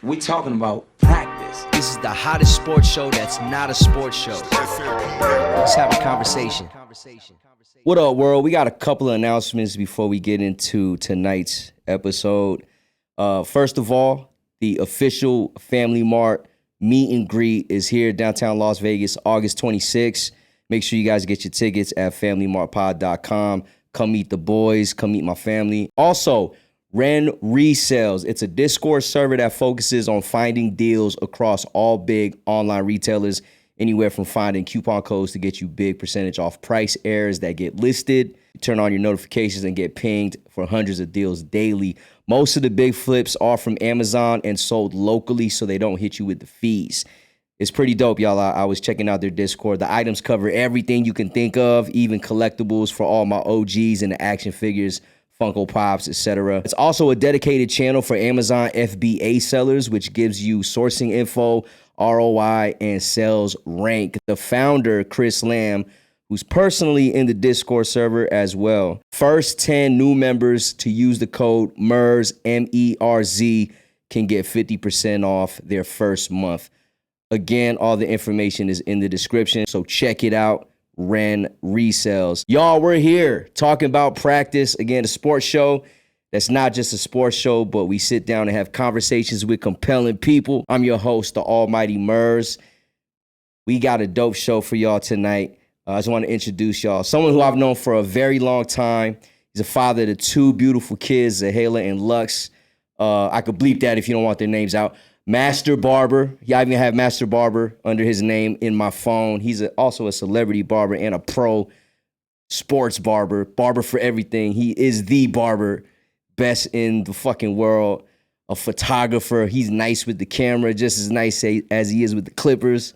We talking about practice. This is the hottest sports show that's not a sports show. Let's have a conversation. What up, world? We got a couple of announcements before we get into tonight's episode. First of all, the official Family Mart meet and greet is here downtown Las Vegas, August 26th. Make sure you guys get your tickets at FamilyMartPod.com. Come meet the boys. Come meet my family. Also, Ren Resales. It's a Discord server that focuses on finding deals across all big online retailers, anywhere from finding coupon codes to get you big percentage off price errors that get listed. Turn on your notifications and get pinged for hundreds of deals daily. Most of the big flips are from Amazon and sold locally, so they don't hit you with the fees. It's pretty dope, y'all. I was checking out their Discord. The items cover everything you can think of, even collectibles for all my OGs and the action figures, Funko Pops, etc. It's also a dedicated channel for Amazon FBA sellers, which gives you sourcing info, ROI, and sales rank. The founder, Chris Lamb, who's personally in the Discord server as well. First 10 new members to use the code MERZ, M-E-R-Z, can get 50% off their first month. Again, all the information is in the description, so check it out. Ren Resales. Y'all, we're here talking about practice. Again, a sports show that's not just a sports show, but we sit down and have conversations with compelling people. I'm your host, the almighty Merz. We got a dope show for y'all tonight. I just want to introduce y'all. Someone who I've known for a very long time. He's a father to two beautiful kids, Zahela and Lux. I could bleep that if you don't want their names out. Master Barber. I even have Master Barber under his name in my phone. He's also a celebrity barber and a pro sports barber. Barber for everything. He is the barber, best in the fucking world. A photographer. He's nice with the camera, just as nice as he is with the clippers.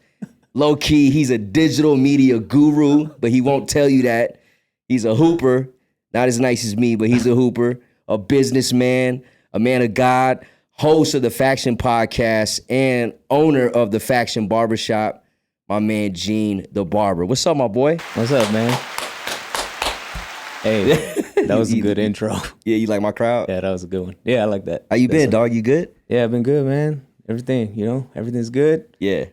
Low key, he's a digital media guru, but he won't tell you that. He's a hooper. Not as nice as me, but he's a hooper. A businessman, a man of God. Host of the Faction Podcast and owner of the Faction Barbershop, my man Gene the Barber. What's up, my boy? What's up, man? Hey, that was a good intro. Yeah, you like my crowd? Yeah, that was a good one. Yeah, I like that. How you been, dog? You good? Yeah, I've been good, man. Everything's good. Yeah.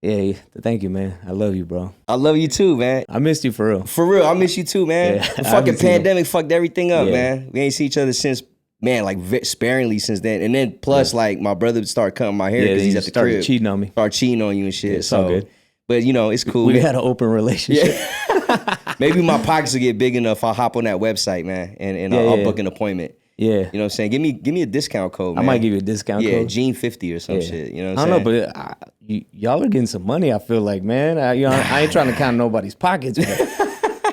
Yeah, thank you, man. I love you, bro. I love you too, man. I missed you for real. For real, I miss you too, man. Yeah, The fucking pandemic fucked everything up, man. We ain't seen each other since, man, like sparingly since then. And then plus, like, my brother would start cutting my hair because he's at the crib. Cheating on me. Start cheating on you and shit. Yeah, it's all good. But, you know, it's cool. We had an open relationship. Yeah. Maybe my pockets will get big enough. I'll hop on that website, man, and I'll book an appointment. Yeah. You know what I'm saying? Give me a discount code, man. I might give you a discount code. Yeah, Gene 50 or some shit. You know what I'm saying? saying? I don't know, but y'all are getting some money, I feel like, man. I ain't trying to count nobody's pockets, but,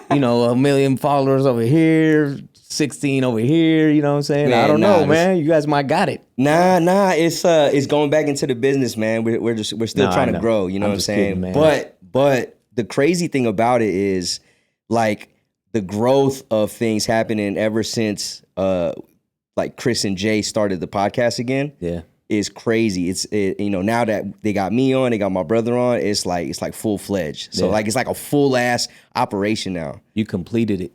1 million followers over here, 16 over here, you know what I'm saying? Man, I don't know, man. You guys might got it. Nah, it's going back into the business, man. We're still trying to grow, you know what I'm saying? Kidding, man. But the crazy thing about it is, like, the growth of things happening ever since like Chris and Jay started the podcast again. Yeah. Is crazy. Now that they got me on, they got my brother on, it's like full fledged. So like it's like a full ass operation now. You completed it.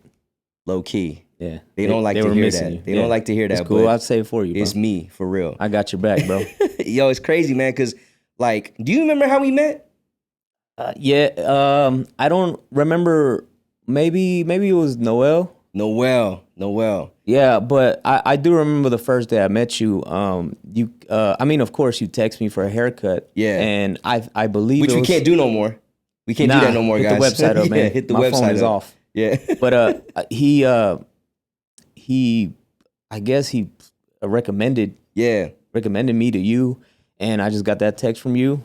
Low key. Yeah. They don't like to hear that. They don't like to hear that. It's cool. I'd say it for you, bro. It's me, for real. I got your back, bro. Yo, it's crazy, man, because, like, do you remember how we met? Yeah. I don't remember. Maybe it was Noel. Yeah, but I do remember the first day I met you. Of course, you text me for a haircut. Yeah. And I believe Which we can't do no more. We can't do that no more, hit guys. Hit the website up, man. Hit the My website phone is up. off. Yeah. But he I guess he recommended me to you. And I just got that text from you,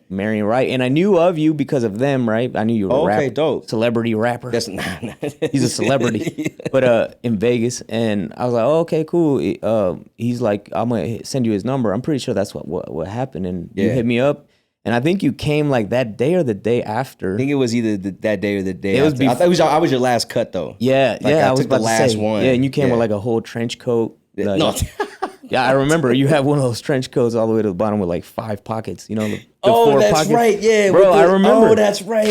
Marion Wright. And I knew of you because of them, right? I knew you were a rapper. Dope. Celebrity rapper. That's He's a celebrity. Yeah. But in Vegas. And I was like, oh, okay, cool. He's like, I'm going to send you his number. I'm pretty sure that's what happened. And you hit me up. And I think you came like that day or the day after. I think it was either that day or the day after. I was your last cut, though. Yeah, I was took about the last to say, one. Yeah, and you came with like a whole trench coat. No. Yeah, I remember you had one of those trench coats all the way to the bottom with like 5 pockets. The oh, 4 that's pockets. right. Yeah, bro, I remember. Oh, that's right.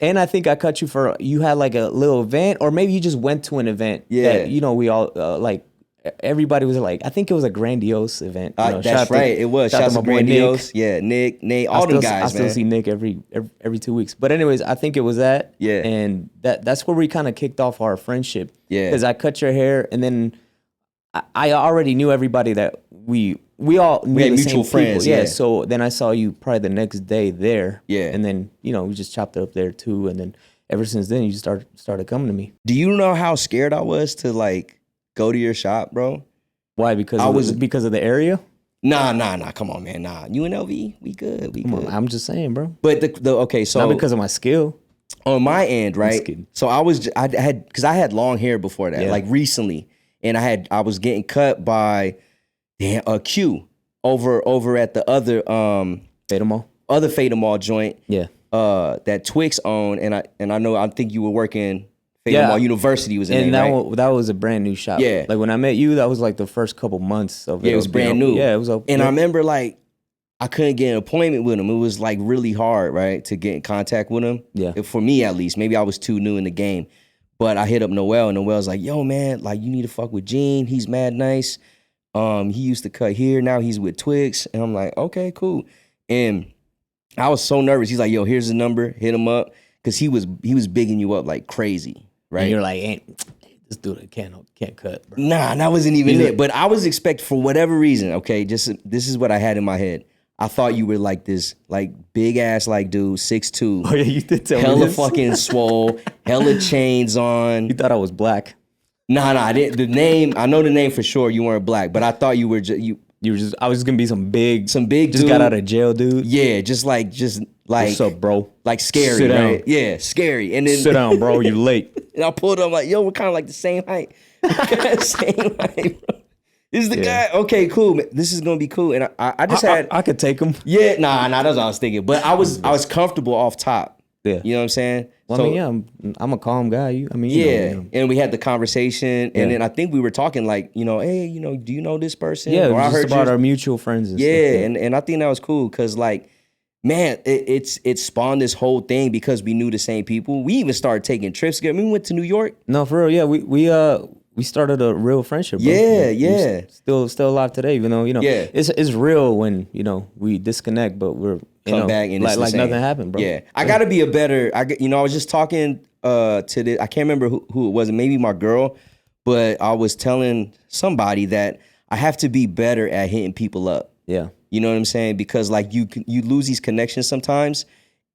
And I think I cut you for you had like a little event, or maybe you just went to an event. Yeah, that, we all everybody was like, I think it was a grandiose event. You know, that's right. It was. Shout out to Grandiose. Yeah, Nick, Nate, all them guys, man. I still see Nick every 2 weeks. But anyways, I think it was that. Yeah. And that's where we kind of kicked off our friendship. Yeah. Because I cut your hair, and then I already knew everybody that we all knew We had the mutual same friends. people. Yeah. So then I saw you probably the next day there. Yeah. And then, you know, we just chopped it up there too. And then ever since then, you started coming to me. Do you know how scared I was to like go to your shop, bro? Why? Because of the area? Nah. Come on, man. Nah. UNLV, we good. We good. I'm just saying, bro. But okay, so not because of my skill. On my end, right? So I had long hair before that, like recently, and I was getting cut by a Q over at the other Fata Mall joint. Yeah. That Twix owned, and I think you were working. Fata Mall University was in there, right? That was a brand new shop. Yeah. Like when I met you, that was like the first couple months of it. Yeah, it was brand new. Yeah, it was open. And I remember like I couldn't get an appointment with him. It was like really hard, right, to get in contact with him. Yeah. For me at least. Maybe I was too new in the game. But I hit up Noel, and Noel's like, yo, man, like you need to fuck with Gene. He's mad nice. He used to cut here. Now he's with Twix. And I'm like, okay, cool. And I was so nervous. He's like, yo, here's the number. Hit him up. Because he was bigging you up like crazy. Right. And you're like, this dude can't cut, bro. Nah, that wasn't even it. But I was expecting, for whatever reason, okay, this is what I had in my head. I thought you were like this, like big ass like dude, 6'2". Oh yeah, you did tell me hella this. fucking swole, hella chains on. You thought I was black. Nah, I didn't. The name, I know the name for sure. You weren't black, but I thought you were You were just. I was just gonna be some big just dude. Got out of jail, dude. Yeah, just like. What's up, bro? Like scary, Sit down. right? Yeah, scary. And then sit down, bro. You late. And I pulled up like, yo, we're kind of like the same height. Same height, bro. This is the guy. Okay, cool. Man. This is gonna be cool. And I just had. I could take him. Yeah, nah. That's what I was thinking. But I was comfortable off top. Yeah. You know what I'm saying? Well, so, I mean, yeah, I'm a calm guy. You know, and we had the conversation, and then I think we were talking like, hey, do you know this person? Yeah, or I heard about our mutual friends. And stuff. And I think that was cool because like, man, it spawned this whole thing because we knew the same people. We even started taking trips together. We went to New York. No, for real. Yeah, we started a real friendship. Bro. Yeah. Still alive today, even though it's real when we disconnect, but we're come back and it's like nothing happened, bro. Yeah, I got to be a better. I was just talking to this. I can't remember who it was. Maybe my girl, but I was telling somebody that I have to be better at hitting people up. Yeah. You know what I'm saying? Because like you lose these connections sometimes,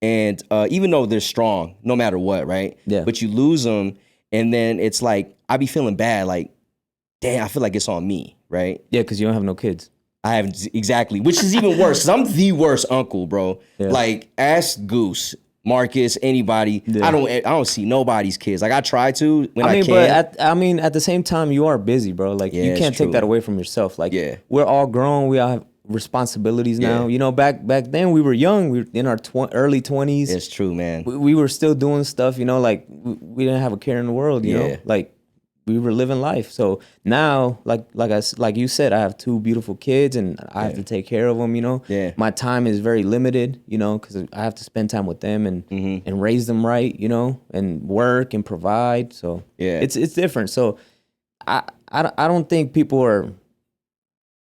and even though they're strong, no matter what, right? Yeah. But you lose them, and then it's like I be feeling bad, like, damn, I feel like it's on me, right? Yeah, because you don't have no kids. I have exactly, which is even worse. Cause I'm the worst uncle, bro. Yeah. Like ask Goose, Marcus, anybody. Yeah. I don't see nobody's kids. Like I try to when I can. But at the same time, you are busy, bro. Like you can't take that away from yourself. Like we're all grown. We all have responsibilities now. Back then we were young. We were in our early 20s. It's true, man. We were still doing stuff. Like we didn't have a care in the world. You know, like we were living life. So now, like you said, I have two beautiful kids, and I have to take care of them. My time is very limited. Because I have to spend time with them and raise them right. And work and provide. So it's different. So I don't think people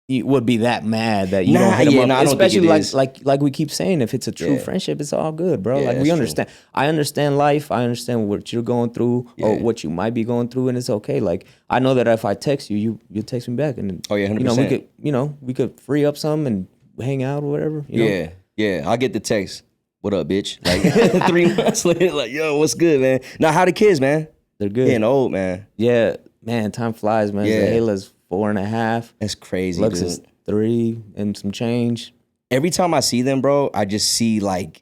would be that mad that you don't hit them up. Especially like we keep saying, if it's a true friendship, it's all good, bro. Like we understand. True. I understand life. I understand what you're going through or what you might be going through, and it's okay. Like I know that if I text you, you'll text me back, and 100%. we could free up some and hang out or whatever. Yeah. I'll get the text. What up, bitch? Like 3 months later, like, yo, what's good, man? Now, how the kids, man? They're good. Getting old, man. Yeah, man. Time flies, man. Yeah. Zahela's 4.5. That's crazy, Lux dude. is 3 and some change. Every time I see them, bro, I just see like,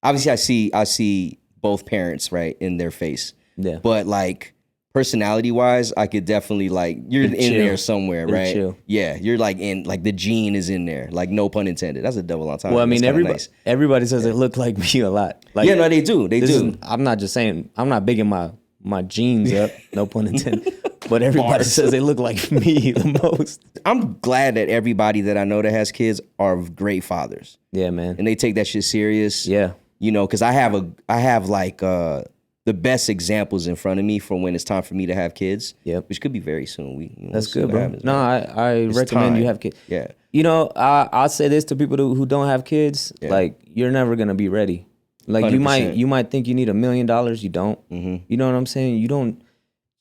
obviously I see both parents, right, in their face. Yeah. But like personality wise, I could definitely like, you're in there somewhere, right? Chill. Yeah, you're like in, like the gene is in there, like no pun intended. That's a double entendre. Well, I mean, everybody says they look like me a lot. Like, yeah, no, they do. They do. I'm not just saying, I'm not bigging my genes up, no pun intended. But everybody says they look like me the most. I'm glad that everybody that I know that has kids are great fathers. Yeah, man. And they take that shit serious. Yeah. Because I have like the best examples in front of me for when it's time for me to have kids. Yep. Which could be very soon. That's good, bro. No, I recommend you have kids. Yeah. You know, I'll say this to people who don't have kids. Yeah. Like, you're never gonna be ready. Like 100%. you might think you need $1 million. You don't. Mm-hmm. You know what I'm saying? You don't.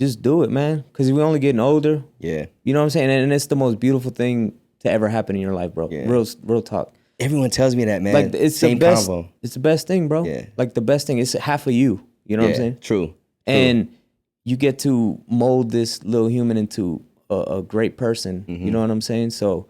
Just do it, man. Because we're only getting older. Yeah. You know what I'm saying? And it's the most beautiful thing to ever happen in your life, bro. Yeah. Real talk. Everyone tells me that, man. Like, it's the best. Combo. It's the best thing, bro. Yeah. Like, the best thing. It's half of you. You know what I'm saying? True. And you get to mold this little human into a great person. Mm-hmm. You know what I'm saying? So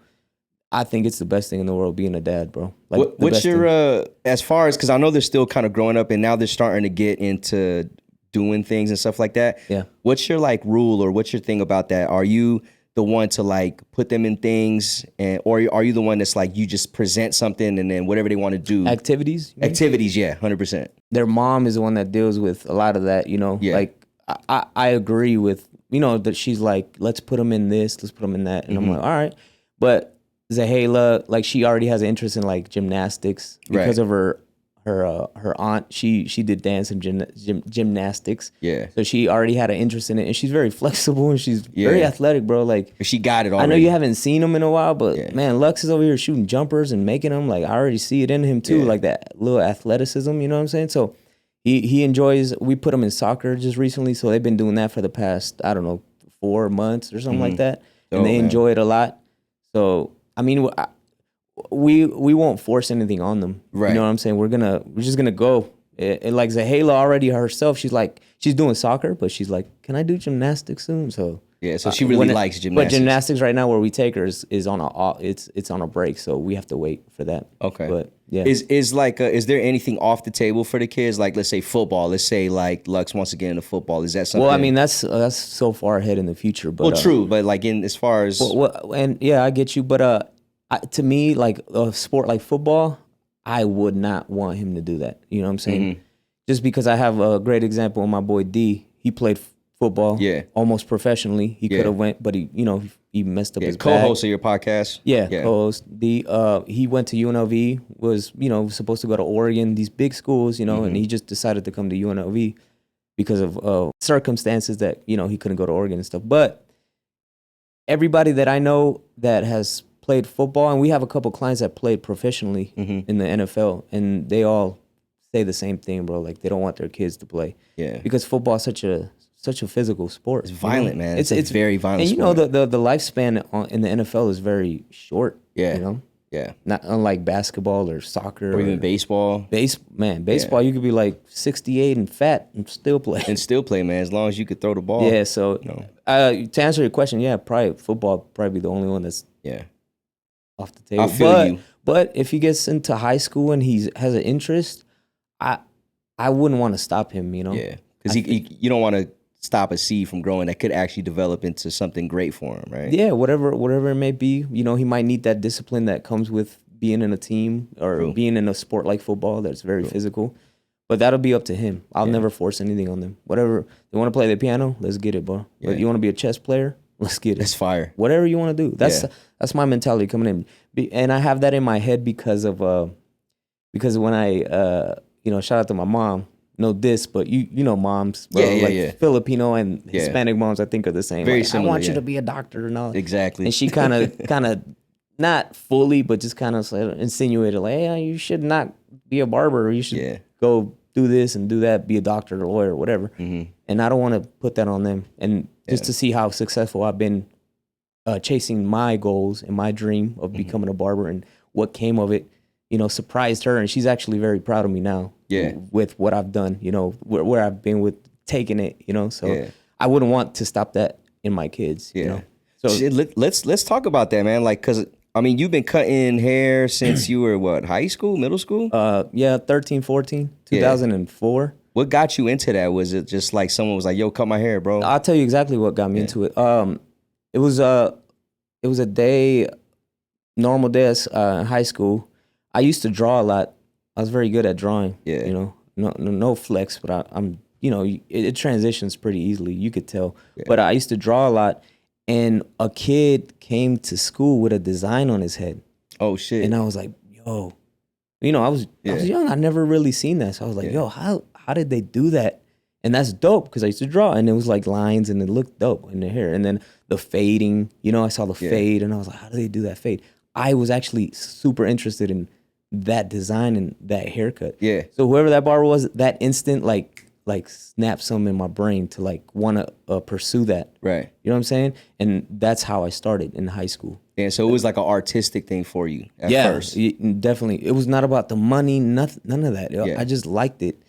I think it's the best thing in the world being a dad, bro. Like, what's your as far as, because I know they're still kind of growing up and now they're starting to get into doing things and stuff like that. Yeah. What's your like rule or what's your thing about that? Are you the one to like put them in things, or are you the one that's like you just present something and then whatever they want to do? Activities, yeah, 100%. Their mom is the one that deals with a lot of that, you know. Yeah. Like I agree with, you know, that she's like, let's put them in this, let's put them in that, and I'm like, all right, but Zahela, like, she already has an interest in like gymnastics because of her aunt. She did dance and gymnastics. Yeah. So she already had an interest in it, and she's very flexible and she's very athletic, bro. Like, she got it already. I know you haven't seen him in a while, but man, Lux is over here shooting jumpers and making them. Like, I already see it in him too, like that little athleticism. You know what I'm saying? So he enjoys. We put him in soccer just recently, so they've been doing that for the past, I don't know, 4 months or something like that, and they enjoy it a lot. So I mean, we won't force anything on them. Right. You know what I'm saying? We're just gonna go. And like Zahela already herself, she's doing soccer, but she's like, can I do gymnastics soon? So yeah, so she really likes gymnastics. But gymnastics right now where we take her is on it's on a break, so we have to wait for that. Okay. But yeah. Is there anything off the table for the kids? Like, let's say football. Let's say like Lux wants to get into football. Is that something? Well, I mean, that's so far ahead in the future. But true. But like in as far as and yeah, I get you. But to me, like a sport like football, I would not want him to do that. You know what I'm saying? Mm-hmm. Just because I have a great example of my boy D. He played football almost professionally. He could have went, but he messed up his co-host of your podcast. Yeah, co-host. He went to UNLV, was supposed to go to Oregon, these big schools, and he just decided to come to UNLV because of circumstances that, he couldn't go to Oregon and stuff. But everybody that I know that has played football, and we have a couple clients that played professionally in the NFL, and they all say the same thing, bro. Like, they don't want their kids to play. Yeah. Because football is such a physical sport. It's violent, man. It's very violent. And sport. The lifespan in the NFL is very short. Yeah. Yeah. Not unlike basketball or soccer or even baseball. Baseball, you could be like 68 and fat and still play. Man, as long as you could throw the ball. Yeah, so to answer your question, probably football probably be the only one that's off the table. I feel you. But if he gets into high school and he has an interest, I wouldn't want to stop him, Yeah, because you don't want to stop a seed from growing that could actually develop into something great for him, right? Yeah, whatever it may be. He might need that discipline that comes with being in a team or being in a sport like football that's very physical. But that'll be up to him. I'll never force anything on them. Whatever they want to play the piano, let's get it, bro. Yeah. But you want to be a chess player, let's get it. That's fire. Whatever you want to do. That's my mentality coming in, and I have that in my head because when I shout out to my mom. No diss, but you know moms, bro. Filipino and Hispanic moms, I think, are the same. Very similar. I want you to be a doctor and all. Exactly. And she kind of not fully, but just kind of insinuated like, hey, you should not be a barber. You should go do this and do that, be a doctor or a lawyer or whatever. Mm-hmm. And I don't want to put that on them. And just to see how successful I've been chasing my goals and my dream of becoming a barber and what came of it, surprised her. And she's actually very proud of me now. Yeah, with what I've done, where I've been with taking it, so I wouldn't want to stop that in my kids. So let's talk about that, man. Like, cause I mean, you've been cutting hair since you were what, high school, middle school? 13, 14, 2004. What got you into that? Was it just like someone was like, "Yo, cut my hair, bro"? I'll tell you exactly what got me into it. It was a normal day in high school. I used to draw a lot. I was very good at drawing. Yeah. No flex, but I'm it transitions pretty easily. You could tell. Yeah. But I used to draw a lot, and a kid came to school with a design on his head. Oh shit! And I was like, yo, I was young. I never really seen that. So I was like, yo, how did they do that? And that's dope because I used to draw and it was like lines and it looked dope in the hair. And then the fading, I saw the fade and I was like, how do they do that fade? I was actually super interested in that design and that haircut. Yeah. So whoever that barber was, that instant like snapped something in my brain to like want to pursue that. Right. You know what I'm saying? And that's how I started in high school. Yeah, so it was like an artistic thing for you at first. Definitely. It was not about the money, none of that. I just liked it.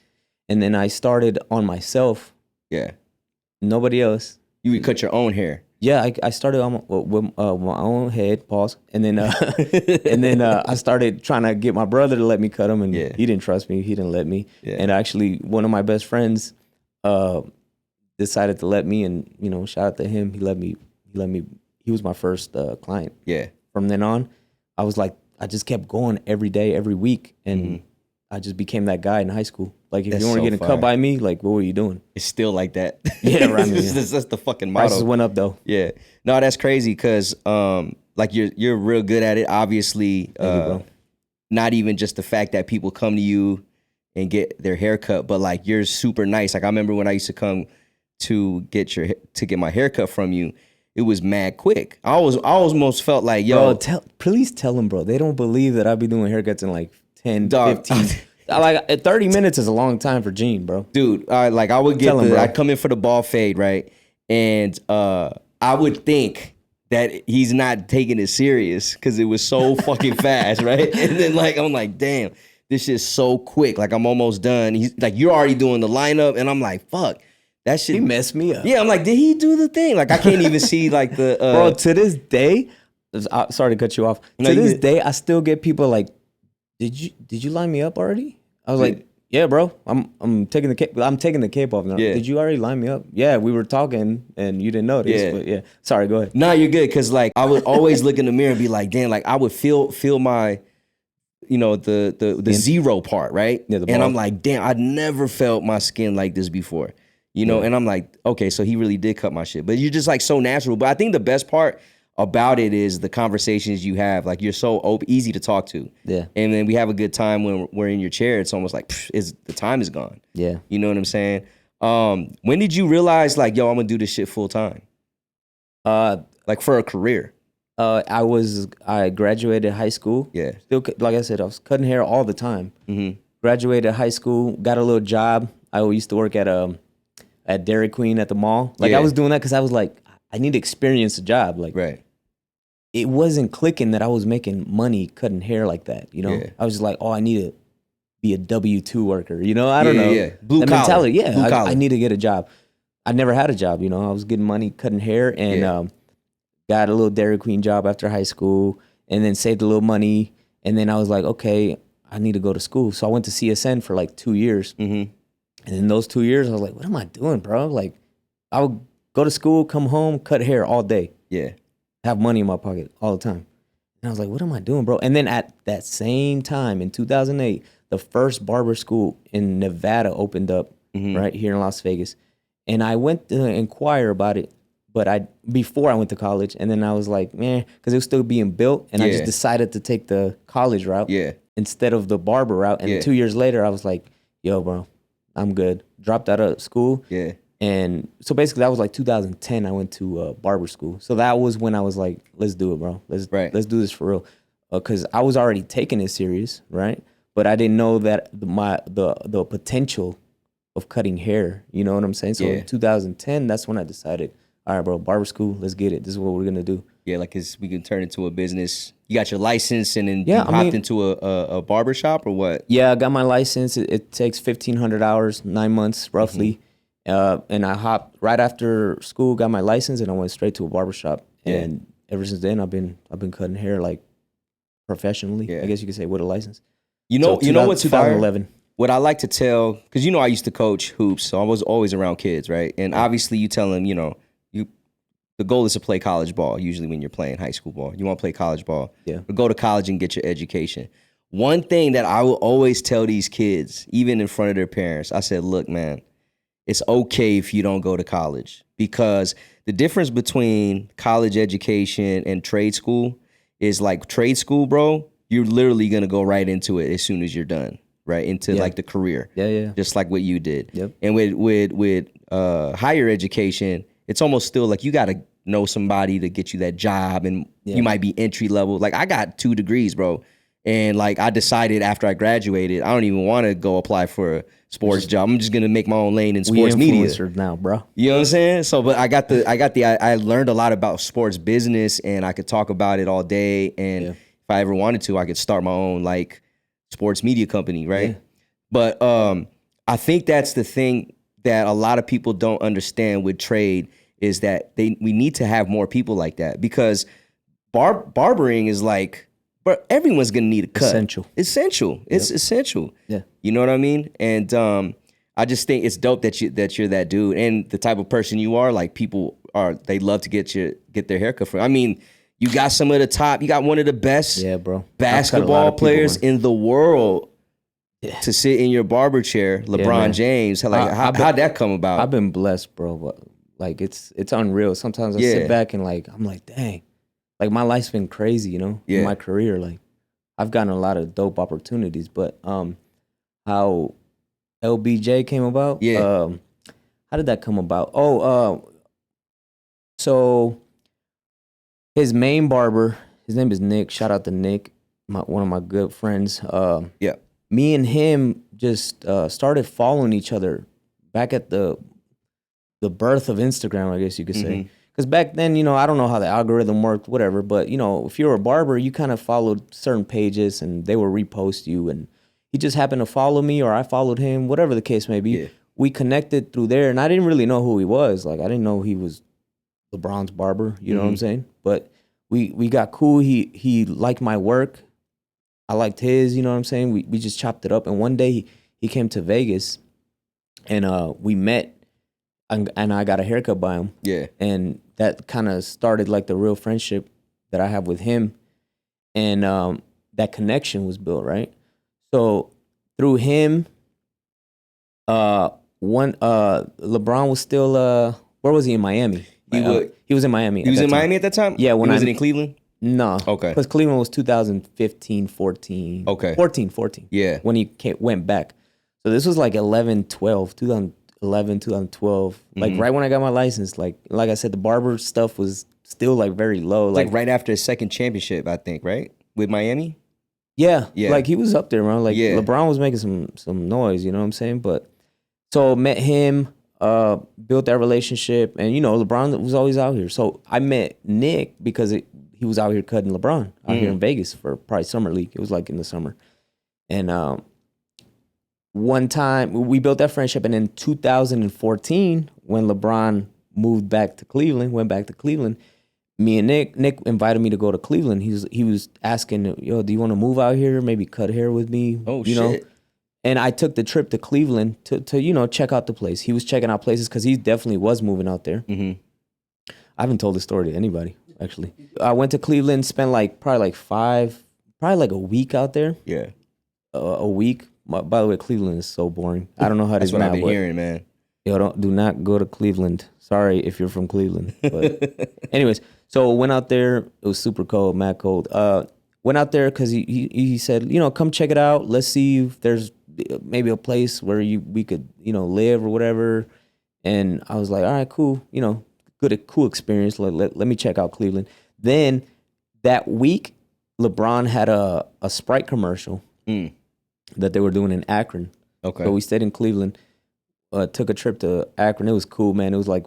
And then I started on myself. Yeah. Nobody else. You would cut your own hair. Yeah, I started with my own head, pause. And then I started trying to get my brother to let me cut him, and he didn't trust me. He didn't let me. Yeah. And actually, one of my best friends decided to let me, and shout out to him. He let me. He was my first client. Yeah. From then on, I was like, I just kept going every day, every week, and I just became that guy in high school. Like, if you weren't getting cut by me, like, what were you doing? It's still like that. Yeah, right. That's the fucking motto. Prices went up though. Yeah. No, that's crazy because like you're real good at it. Obviously, not even just the fact that people come to you and get their hair cut, but like you're super nice. Like I remember when I used to come to get my haircut from you, it was mad quick. I almost felt like, yo, bro, please tell them, bro. They don't believe that I be doing haircuts in like 10, 15. Like 30 minutes is a long time for Gene, bro. Dude, like I would I'd come in for the ball fade, right? And I would think that he's not taking it serious because it was so fucking fast, right? And then like I'm like, damn, this shit's so quick. Like I'm almost done. He's like, you're already doing the lineup, and I'm like, fuck. That shit. He messed me up. Yeah, I'm like, did he do the thing? Like I can't even see like the bro, to this day, sorry to cut you off. To this day, I still get people like, did you line me up already? I was like, yeah, bro. I'm taking the cape off now. Yeah. Did you already line me up? Yeah, we were talking and you didn't notice. Yeah. But yeah. Sorry, go ahead. No, you're good. Cause like I would always look in the mirror and be like, damn, like I would feel my, the zero part, right? Yeah, and I'm like, damn, I never felt my skin like this before. And I'm like, okay, so he really did cut my shit. But you're just like so natural. But I think the best part about it is the conversations you have. Like you're so easy to talk to. Yeah. And then we have a good time when we're in your chair. It's almost like the time is gone. Yeah. You know what I'm saying? When did you realize like, yo, I'm gonna do this shit full time? Like for a career. I graduated high school. Yeah. Still, like I said, I was cutting hair all the time. Mm-hmm. Graduated high school, got a little job. I used to work at Dairy Queen at the mall. Like I was doing that because I was like, I need to experience a job. Like, right. It wasn't clicking that I was making money cutting hair like that. Yeah. I was just like, oh, I need to be a W-2 worker. I don't know. Yeah. Blue collar. Mentality. Yeah. I need to get a job. I never had a job. I was getting money cutting hair and got a little Dairy Queen job after high school and then saved a little money. And then I was like, okay, I need to go to school. So I went to CSN for like 2 years. Mm-hmm. And in those 2 years, I was like, what am I doing, bro? Like, I would go to school, come home, cut hair all day. Yeah. Have money in my pocket all the time. And I was like, what am I doing, bro? And then at that same time, in 2008, the first barber school in Nevada opened up right here in Las Vegas. And I went to inquire about it, but before I went to college. And then I was like, man, because it was still being built. And I just decided to take the college route instead of the barber route. And 2 years later, I was like, yo, bro, I'm good. Dropped out of school. Yeah. And so basically that was like 2010. I went to barber school. So that was when I was like, let's do it, bro. Let's do this for real. Because I was already taking it serious, right? But I didn't know that the potential of cutting hair. You know what I'm saying? So in 2010, that's when I decided, all right, bro, barber school, let's get it. This is what we're gonna do. Yeah, like we can turn it into a business. You got your license and then you hopped into a barber shop or what? Yeah, I got my license. It takes 1,500 hours, 9 months roughly. Mm-hmm. And I hopped right after school, got my license, and I went straight to a barbershop. Yeah. And ever since then, I've been cutting hair like professionally. Yeah. I guess you could say with a license. You know what's 2011. Fire? What I like to tell, because I used to coach hoops, so I was always around kids, right? And obviously, you tell them, the goal is to play college ball. Usually, when you're playing high school ball, you want to play college ball. Yeah. Or go to college and get your education. One thing that I will always tell these kids, even in front of their parents, I said, look, man. It's okay if you don't go to college because the difference between college education and trade school is like trade school, bro, you're literally going to go right into it as soon as you're done, right? Into like the career. Yeah. Just like what you did. Yep. And with higher education, it's almost still like you got to know somebody to get you that job, and you might be entry level. Like I got 2 degrees, bro. And like I decided after I graduated, I don't even want to go apply for a sports job. I'm just gonna make my own lane in sports media now, bro. You know what I'm saying? So, but I learned a lot about sports business, and I could talk about it all day. And if I ever wanted to, I could start my own like sports media company, right? Yeah. But I think that's the thing that a lot of people don't understand with trade is that we need to have more people like that, because barbering is like, but everyone's gonna need a cut. Essential. It's essential. Yeah. You know what I mean? And I just think it's dope that you're that dude, and the type of person you are. Like they love to get their haircut from. I mean, you got some of the top. You got one of the best basketball players in the world to sit in your barber chair. LeBron James. How'd that come about? I've been blessed, bro. But like it's unreal. Sometimes I sit back and like I'm like, dang. Like my life's been crazy, you know, in my career. Like I've gotten a lot of dope opportunities, but how LBJ came about? Yeah. How did that come about? So his main barber, his name is Nick. Shout out to Nick, one of my good friends. Me and him just started following each other back at the birth of Instagram, I guess you could say. Because back then, you know, I don't know how the algorithm worked, whatever. But, you know, if you were a barber, you kind of followed certain pages and they would repost you. And he just happened to follow me, or I followed him, whatever the case may be. Yeah. We connected through there, and I didn't really know who he was. Like, I didn't know he was LeBron's barber. You know what I'm saying? But we got cool. He liked my work. I liked his, you know what I'm saying? We just chopped it up. And one day he came to Vegas, and we met. And I got a haircut by him. Yeah. And that kind of started like the real friendship that I have with him. And that connection was built, right? So through him, LeBron was still, where was he, in Miami? He was in Miami. He was in Miami at that time? Yeah. He wasn't in Cleveland? No. Okay. Because Cleveland was 2015, 14. Okay. 14. Yeah. When he went back. So this was like 2012, like right when I got my license. Like I said, the barber stuff was still like very low. Like right after his second championship, I think, right? With Miami? Yeah. Like he was up there, man. Like LeBron was making some noise, you know what I'm saying? But so met him, built that relationship, and you know, LeBron was always out here. So I met Nick because he was out here cutting LeBron out here in Vegas for probably summer league. It was like in the summer. And one time we built that friendship, and in 2014, when LeBron went back to Cleveland, me and Nick invited me to go to Cleveland. He was asking, yo, do you want to move out here? Maybe cut hair with me. Oh, you shit. know? And I took the trip to Cleveland to you know, check out the place. He was checking out places because he definitely was moving out there. I haven't told this story to anybody, actually. I went to Cleveland, spent probably a week out there. Yeah. A week. By the way, Cleveland is so boring. I don't know how That's what I've been hearing, man. Yo, do not go to Cleveland. Sorry if you're from Cleveland. But anyways, so went out there. It was super cold, mad cold. Went out there because he said, you know, come check it out. Let's see if there's maybe a place where we could, you know, live or whatever. And I was like, all right, cool. You know, cool experience. Let me check out Cleveland. Then that week, LeBron had a Sprite commercial. That they were doing in Akron. Okay. So we stayed in Cleveland, took a trip to Akron. It was cool, man. It was like,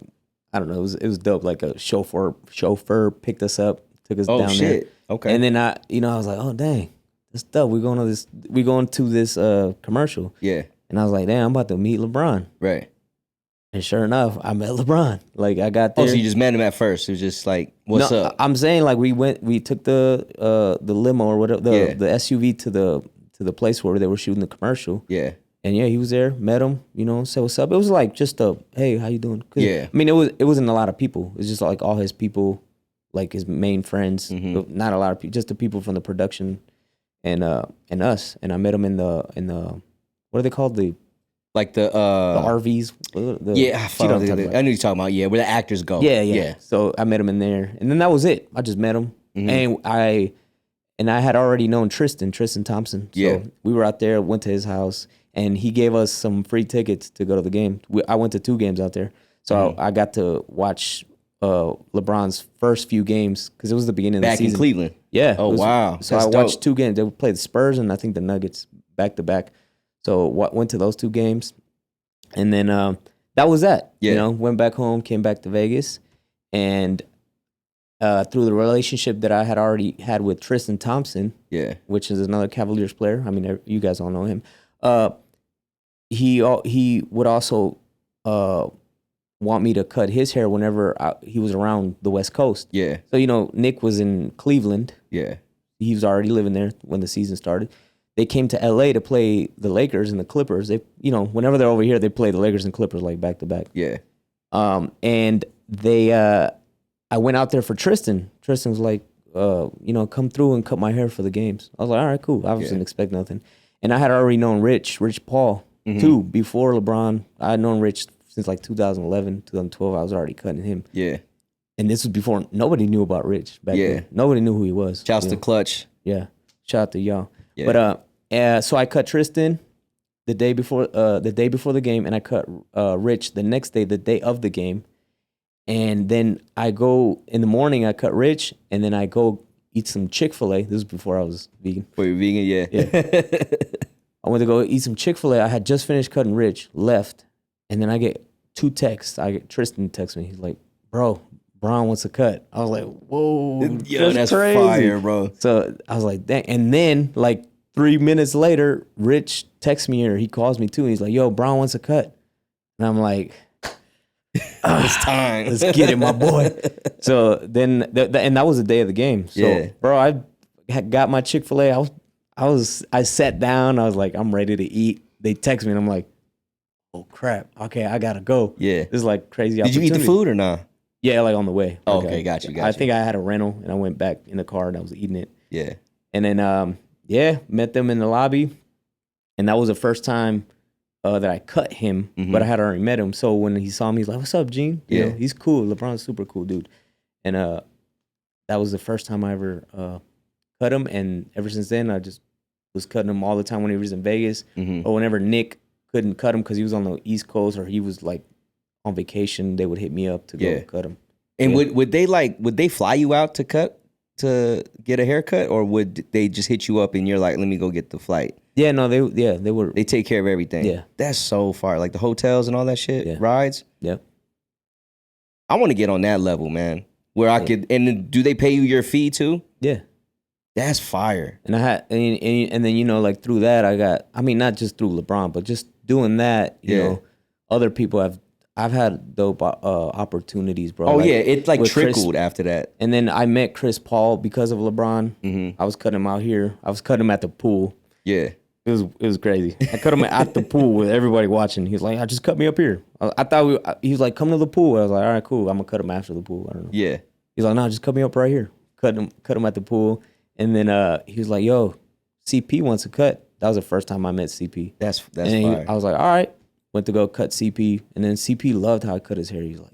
I don't know, it was dope. Like a chauffeur picked us up, took us down there. Okay. And then I was like, oh dang, this dope. We're going to this commercial. Yeah. And I was like, damn, I'm about to meet LeBron. Right. And sure enough, I met LeBron. Like I got there. Oh, so you just met him at first? It was just like, what's up? I'm saying like we took the limo or whatever, the SUV to the place where they were shooting the commercial. Yeah. And yeah, he was there, met him, you know, said what's up. It was like just hey, how you doing? Yeah. I mean, it wasn't a lot of people. It was just like all his people, like his main friends. Not a lot of people, just the people from the production and us. And I met him in the what are they called? The RVs. I knew you're talking about, where the actors go. Yeah. So I met him in there. And then that was it. I just met him. and I had already known Tristan Thompson. So we were out there, went to his house, and he gave us some free tickets to go to the game. I went to 2 games out there. So I got to watch LeBron's first few games because it was the beginning of the season. Back in Cleveland? Yeah. Oh, wow. So I watched 2 games. They would play the Spurs and I think the Nuggets back to back. So went to those 2 games. And then that was that. Yeah. You know, went back home, came back to Vegas. And through the relationship that I had already had with Tristan Thompson, which is another Cavaliers player. I mean, you guys all know him. He would also want me to cut his hair whenever he was around the West Coast. Yeah. So, you know, Nick was in Cleveland. Yeah. He was already living there when the season started. They came to LA to play the Lakers and the Clippers. They, you know, whenever they're over here, they play the Lakers and Clippers like back to back. Yeah. And they, I went out there for Tristan. Tristan was like, you know, come through and cut my hair for the games. I was like, all right, cool. I wasn't expecting nothing. And I had already known Rich Paul, too, before LeBron. I had known Rich since like 2011, 2012. I was already cutting him. Yeah. And this was before nobody knew about Rich back then. Nobody knew who he was. Shouts to Clutch. Yeah. Shout out to y'all. Yeah. But so I cut Tristan the day before the game, and I cut Rich the next day, the day of the game. And then I go in the morning, I cut Rich, and then I go eat some Chick-fil-A. This was before I was vegan. Before you're vegan, yeah. I went to go eat some Chick-fil-A. I had just finished cutting Rich, left, and then I get 2 texts. Tristan texts me. He's like, bro, Bron wants a cut. I was like, whoa, yo, that's crazy. Fire, bro. So I was like, dang. And then like 3 minutes later, Rich texts me or he calls me too. And he's like, yo, Bron wants a cut. And I'm like, it's time. Let's get it, my boy. So then, and that was the day of the game. So, bro, I had got my Chick-fil-A. I sat down. I was like, I'm ready to eat. They text me and I'm like, oh crap. Okay, I gotta go. Yeah. This is like crazy opportunity. Did you eat the food or not? Yeah, like on the way. Oh, okay, got you. I think I had a rental and I went back in the car and I was eating it. Yeah. And then, met them in the lobby. And that was the first time that I cut him, but I had already met him. So when he saw me, he's like, what's up, Gene? You know, he's cool. LeBron's super cool, dude. And that was the first time I ever cut him. And ever since then, I just was cutting him all the time when he was in Vegas. Or whenever Nick couldn't cut him because he was on the East Coast or he was like on vacation, they would hit me up to go cut him. And would they fly you out to get a haircut, or would they just hit you up and you're like, let me go get the flight? Yeah, no, they were. They take care of everything. Yeah, that's so far. Like the hotels and all that shit, rides. Yeah, I want to get on that level, man. Where I could, and do they pay you your fee too? Yeah, that's fire. And I had, and then like through that, I got. I mean, not just through LeBron, but just doing that. You know, other people I've had dope opportunities, bro. Oh like, it like trickled after that. And then I met Chris Paul because of LeBron. I was cutting him out here. I was cutting him at the pool. Yeah. It was crazy. I cut him at the pool with everybody watching. He's like, just cut me up here. I thought he was like, come to the pool. I was like, all right, cool. I'm gonna cut him after the pool. I don't know. Yeah. He's like, no, just cut me up right here. Cut him at the pool. And then he was like, yo, CP wants a cut. That was the first time I met CP. That's fire. I was like, all right. Went to go cut CP, and then CP loved how I cut his hair. He's like,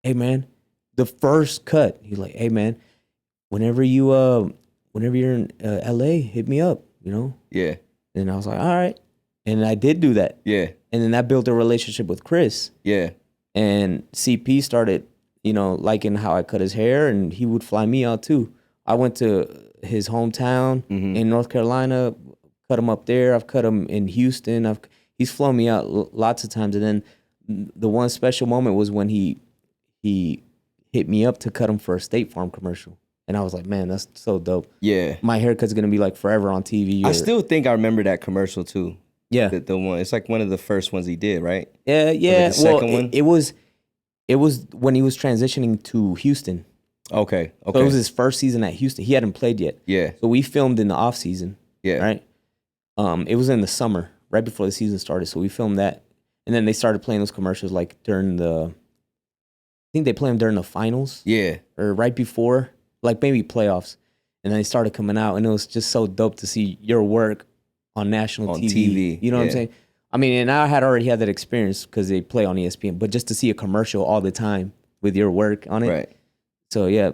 hey man, the first cut. He's like, hey man, whenever you're in LA, hit me up, you know? Yeah. And I was like, all right. And I did do that. Yeah. And then that built a relationship with Chris. Yeah. And CP started, liking how I cut his hair, and he would fly me out too. I went to his hometown in North Carolina, cut him up there. I've cut him in Houston. He's flown me out lots of times. And then the one special moment was when he hit me up to cut him for a State Farm commercial. And I was like, man, that's so dope. Yeah. My haircut's going to be like forever on TV. I still think I remember that commercial too. Yeah. The one. It's like one of the first ones he did, right? Yeah, yeah. Like the second one? It was when he was transitioning to Houston. Okay. So it was his first season at Houston. He hadn't played yet. Yeah. So we filmed in the off season. Yeah. Right? It was in the summer, right before the season started. So we filmed that. And then they started playing those commercials like during I think they played them during the finals. Yeah. Or right before, like maybe playoffs. And then they started coming out, and it was just so dope to see your work on national TV. You know what I'm saying? I mean, and I had already had that experience because they play on ESPN, but just to see a commercial all the time with your work on it. Right. So yeah,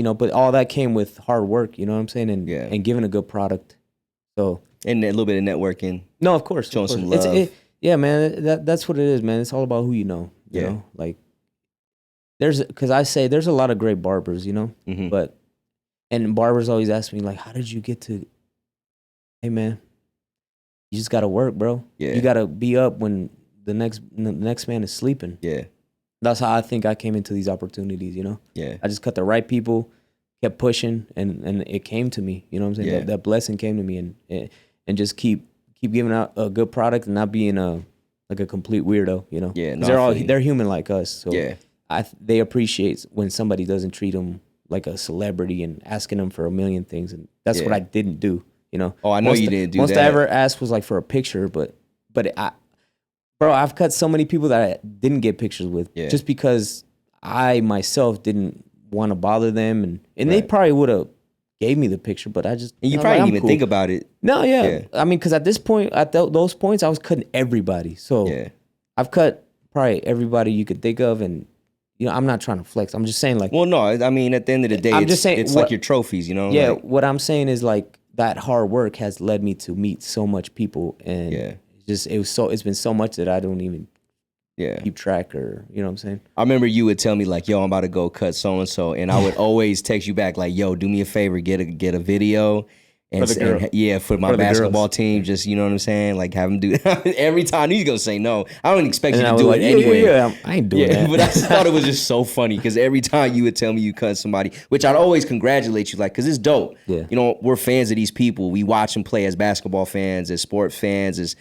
but all that came with hard work, you know what I'm saying? And giving a good product. So. And a little bit of networking. No, of course. Showing some love. Yeah, man, that's what it is, man. It's all about who you know. You know? Like, because I say there's a lot of great barbers, but, and barbers always ask me, like, how did you get to, hey, man, you just got to work, bro. Yeah. You got to be up when the next man is sleeping. Yeah. That's how I think I came into these opportunities, Yeah. I just cut the right people, kept pushing, and it came to me, you know what I'm saying? Yeah. That blessing came to me, and just keep giving out a good product and not being a complete weirdo, Yeah. No, they're human like us, so yeah. They appreciate when somebody doesn't treat them like a celebrity and asking them for a million things, and that's what I didn't do, Oh, I know you didn't do that. Most I ever asked was like for a picture, but I've cut so many people that I didn't get pictures with just because I myself didn't want to bother them, and they probably would have gave me the picture, but I just and you probably didn't even think about it. No, yeah. I mean, because at this point, at those points, I was cutting everybody. So I've cut probably everybody you could think of, and I'm not trying to flex. I'm just saying, like, well, no, I mean, at the end of the day, it's like your trophies, Yeah, like, what I'm saying is like that hard work has led me to meet so much people, and it's been so much that I don't even keep track, or you know what I'm saying. I remember you would tell me like, yo, I'm about to go cut so and so, and I would always text you back like, yo, do me a favor, get a video. And, for my basketball team, just, you know what I'm saying? Like, have them do every time. He's going to say no. I don't expect you to do it anyway. Yeah, I ain't doing that. But I just thought it was just so funny because every time you would tell me you cut somebody, which I'd always congratulate you, like, because it's dope. Yeah. We're fans of these people. We watch them play as basketball fans, as sports fans, as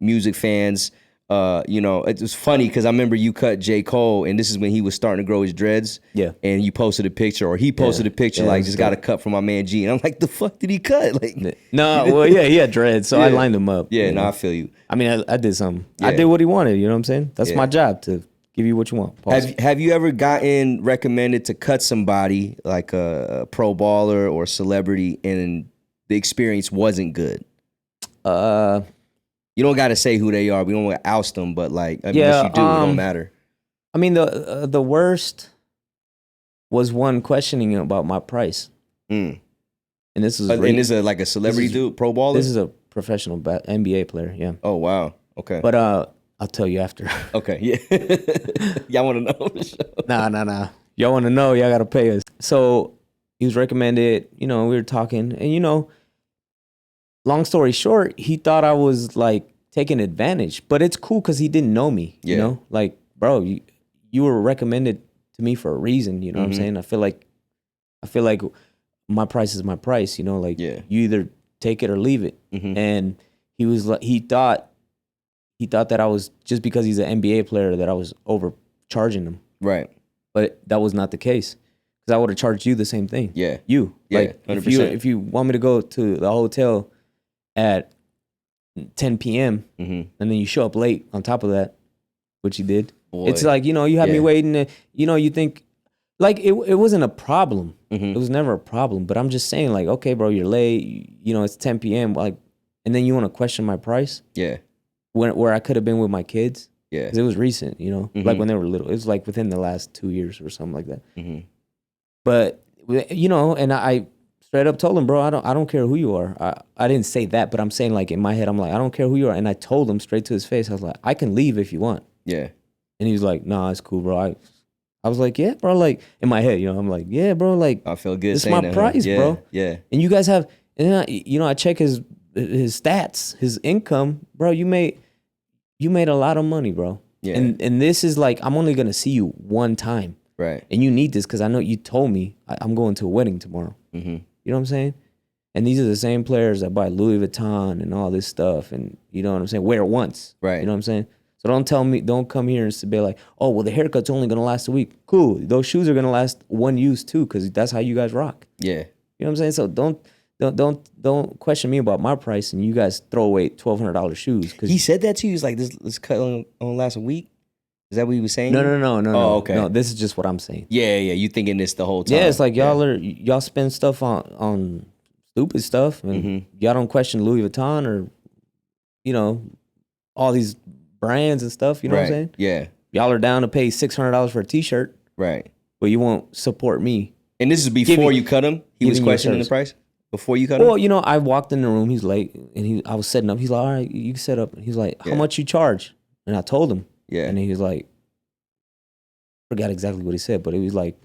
music fans. It was funny because I remember you cut J. Cole, and this is when he was starting to grow his dreads. Yeah. And you posted a picture, or he posted a picture, like, just got a cut from my man G. And I'm like, the fuck did he cut? Like, no, well, yeah, he had dreads, so I lined him up. Yeah, no, I feel you. I mean, I did something. Yeah. I did what he wanted, you know what I'm saying? That's my job, to give you what you want. Have you ever gotten recommended to cut somebody, like a pro baller or celebrity, and the experience wasn't good? You don't got to say who they are. We don't want to oust them, but like, if you do, it don't matter. I mean, the worst was one questioning about my price. And this is and this is like a celebrity dude, pro baller. This is a professional NBA player. Yeah. Oh wow. Okay. But I'll tell you after. Okay. Yeah. Y'all want to know? Nah. Y'all want to know? Y'all got to pay us. So he was recommended. We were talking, and long story short, he thought I was like taking advantage, but it's cool because he didn't know me. Like, bro, you were recommended to me for a reason. You know what I'm saying? I feel like my price is my price. Like, you either take it or leave it. And he was like, he thought that I was, just because he's an NBA player, that I was overcharging him. Right. But that was not the case, because I would have charged you the same thing. Yeah. You. Yeah, like, 100%. If you want me to go to the hotel at 10 p.m. And then you show up late on top of that, which you did. Boy. It's like, you have me waiting, and, you think, like, it wasn't a problem. It was never a problem. But I'm just saying, like, okay, bro, you're late. It's 10 p.m. Like, and then you want to question my price? Yeah. Where I could have been with my kids? Yeah. Because it was recent, like when they were little. It was like within the last 2 years or something like that. But, and I straight up told him, bro, I don't care who you are. I didn't say that, but I'm saying, like, in my head, I'm like, I don't care who you are. And I told him straight to his face, I was like, I can leave if you want. Yeah. And he was like, nah, it's cool, bro. I was like, yeah, bro. Like, in my head, I'm like, yeah, bro. Like, I feel good. It's my price, bro. Yeah. And you guys have, and then I check his stats, his income, bro. You made a lot of money, bro. Yeah. And this is like, I'm only gonna see you one time. Right. And you need this because I know you told me I'm going to a wedding tomorrow. You know what I'm saying? And these are the same players that buy Louis Vuitton and all this stuff, and you know what I'm saying? Wear it once. Right. You know what I'm saying? So don't come here and be like, oh, well, the haircut's only gonna last a week. Cool. Those shoes are gonna last one use too, because that's how you guys rock. Yeah. You know what I'm saying? So don't question me about my price, and you guys throw away $1,200 shoes. He said that to you? He's like, this cut only last a week? Is that what he was saying? No. Oh, okay. No, this is just what I'm saying. Yeah. You thinking this the whole time? Yeah, it's like y'all spend stuff on stupid stuff, and y'all don't question Louis Vuitton or all these brands and stuff. You know what I'm saying? Yeah. Y'all are down to pay $600 for a T-shirt, right? But you won't support me And this is before you cut him? He was questioning the price? Before you cut him? Well, you know, I walked in the room. He's late, and I was setting up. He's like, all right, you can set up. He's like, how much you charge? And I told him. Yeah. And he was like, forgot exactly what he said, but he was like,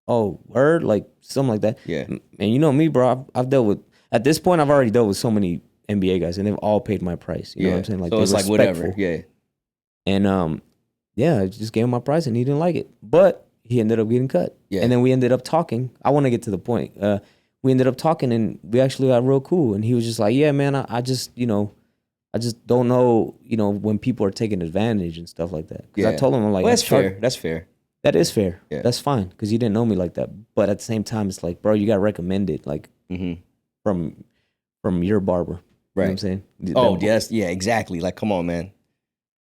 oh, word? Like, something like that. Yeah. And you know me, bro. I've dealt with, at this point, I've already dealt with so many NBA guys, and they've all paid my price. You know what I'm saying? Like, so it's like whatever. Yeah. And, I just gave him my price, and he didn't like it. But he ended up getting cut. Yeah. And then we ended up talking. I want to get to the point. We ended up talking, and we actually got real cool. And he was just like, yeah, man, I just, I just don't know, when people are taking advantage and stuff like that. Because I told him, I'm like, well, that's fair. That's fair. That is fair. Yeah. That's fine, because he didn't know me like that. But at the same time, it's like, bro, you got recommended, like, from your barber. Right. You know what I'm saying? Oh, yes. Yeah, exactly. Like, come on, man.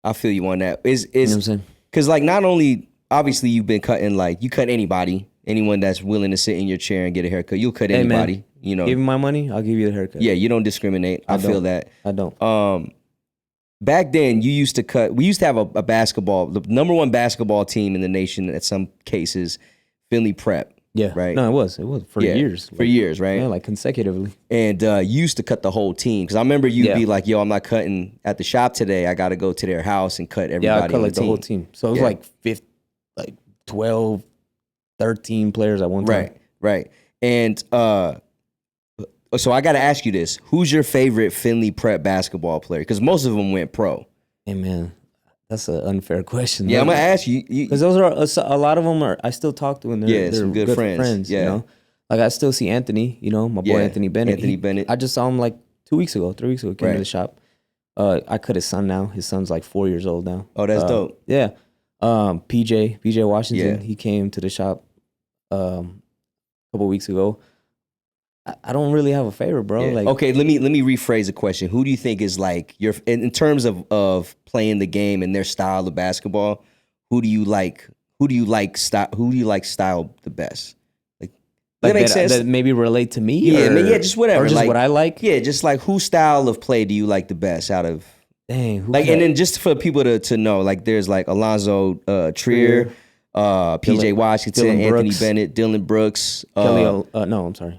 I feel you on that. You know what I'm saying? Because, like, not only, obviously, you've been cutting, like, you cut anybody, anyone that's willing to sit in your chair and get a haircut. You'll cut anybody, Give me my money, I'll give you the haircut. Yeah, you don't discriminate. I feel that. I don't. Back then, we used to have a basketball, the number one basketball team in the nation at some cases, Findlay Prep. Yeah. Right? No, it was for years. For years, right? Yeah, like consecutively. And you used to cut the whole team. Because I remember you'd be like, yo, I'm not cutting at the shop today. I got to go to their house and cut everybody. Yeah, I cut like the whole team. So it was like 12, 13 players at one time. Right. And so I got to ask you this. Who's your favorite Findlay Prep basketball player? Because most of them went pro. Hey, man. That's an unfair question. Yeah, I'm going to ask you. Because those are a lot of them I still talk to, and they're some good friends. Yeah. Like I still see Anthony, my boy Anthony Bennett. Bennett. I just saw him like 3 weeks ago, came to the shop. I cut his son now. His son's like 4 years old now. Oh, that's dope. Yeah. PJ Washington, he came to the shop a couple weeks ago. I don't really have a favorite, bro. Yeah. Like, okay, let me rephrase the question. Who do you think is like your in terms of playing the game and their style of basketball? Who do you like style the best? Like that makes sense. That maybe relate to me. Yeah, just whatever. Or just what I like. Yeah, just like whose style of play do you like the best out of? Dang. Like, and then just for people to know, like there's like Alonzo Trier, PJ Washington, Anthony Bennett, Dylan Brooks, Kelly. No, I'm sorry.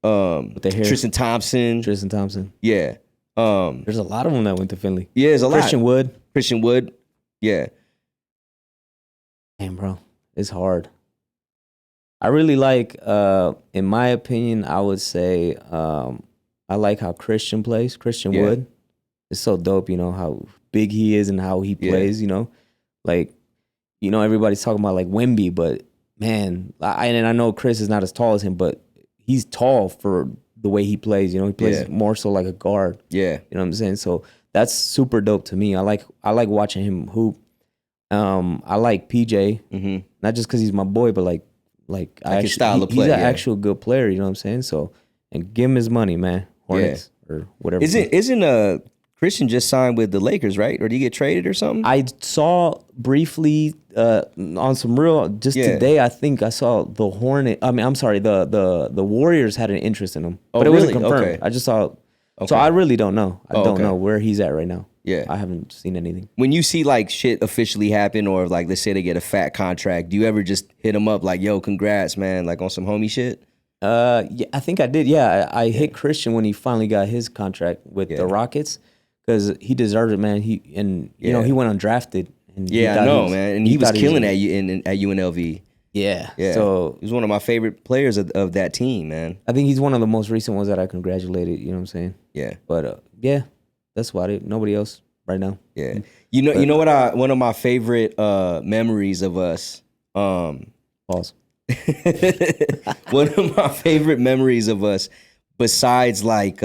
With the hair. Tristan Thompson. Yeah. There's a lot of them that went to Findlay. Yeah, there's a lot. Christian Wood. Yeah. Damn, bro. It's hard. I really like, in my opinion, I would say I like how Christian plays. Christian Wood. It's so dope, how big he is and how he plays, Like, everybody's talking about like Wemby, but man, and I know Chris is not as tall as him, but he's tall for the way he plays. He plays more so like a guard. Yeah, you know what I'm saying. So that's super dope to me. I like watching him hoop. I like PJ, not just because he's my boy, but like his style of play. He's an actual good player. You know what I'm saying. So and give him his money, man. Hornets or whatever. Isn't Christian just signed with the Lakers, right? Or did he get traded or something? I saw briefly on some real today. I think I saw the the Warriors had an interest in him, but it wasn't confirmed. Okay. I just saw. Okay. So I really don't know. I don't know where he's at right now. Yeah, I haven't seen anything. When you see like shit officially happen, or like let's say they get a fat contract, do you ever just hit him up like, "Yo, congrats, man," like on some homie shit? Yeah, I think I did. Yeah, I hit Christian when he finally got his contract with the Rockets. Because he deserved it, man. He went undrafted. And I know, man. And he was killing at UNLV. Yeah. So he was one of my favorite players of that team, man. I think he's one of the most recent ones that I congratulated. You know what I'm saying? Yeah. But that's about it. Nobody else right now. Yeah. You know what? One of my favorite memories of us. Pause. One of my favorite memories of us, besides like.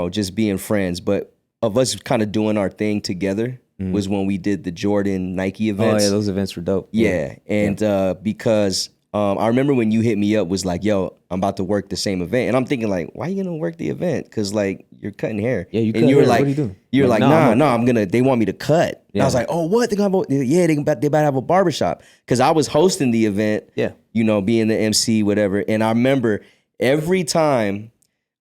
Just being friends, but of us kind of doing our thing together was when we did the Jordan Nike events. Oh yeah, those events were dope. Yeah, and because I remember when you hit me up was like, yo, I'm about to work the same event, and I'm thinking like, why are you gonna work the event? Because like you're cutting hair. Yeah, and you were like, what are you doing? You were like, nah, they want me to cut. Yeah. I was like, oh, what? They about to have a barbershop because I was hosting the event. Yeah, being the MC, whatever, and I remember every time.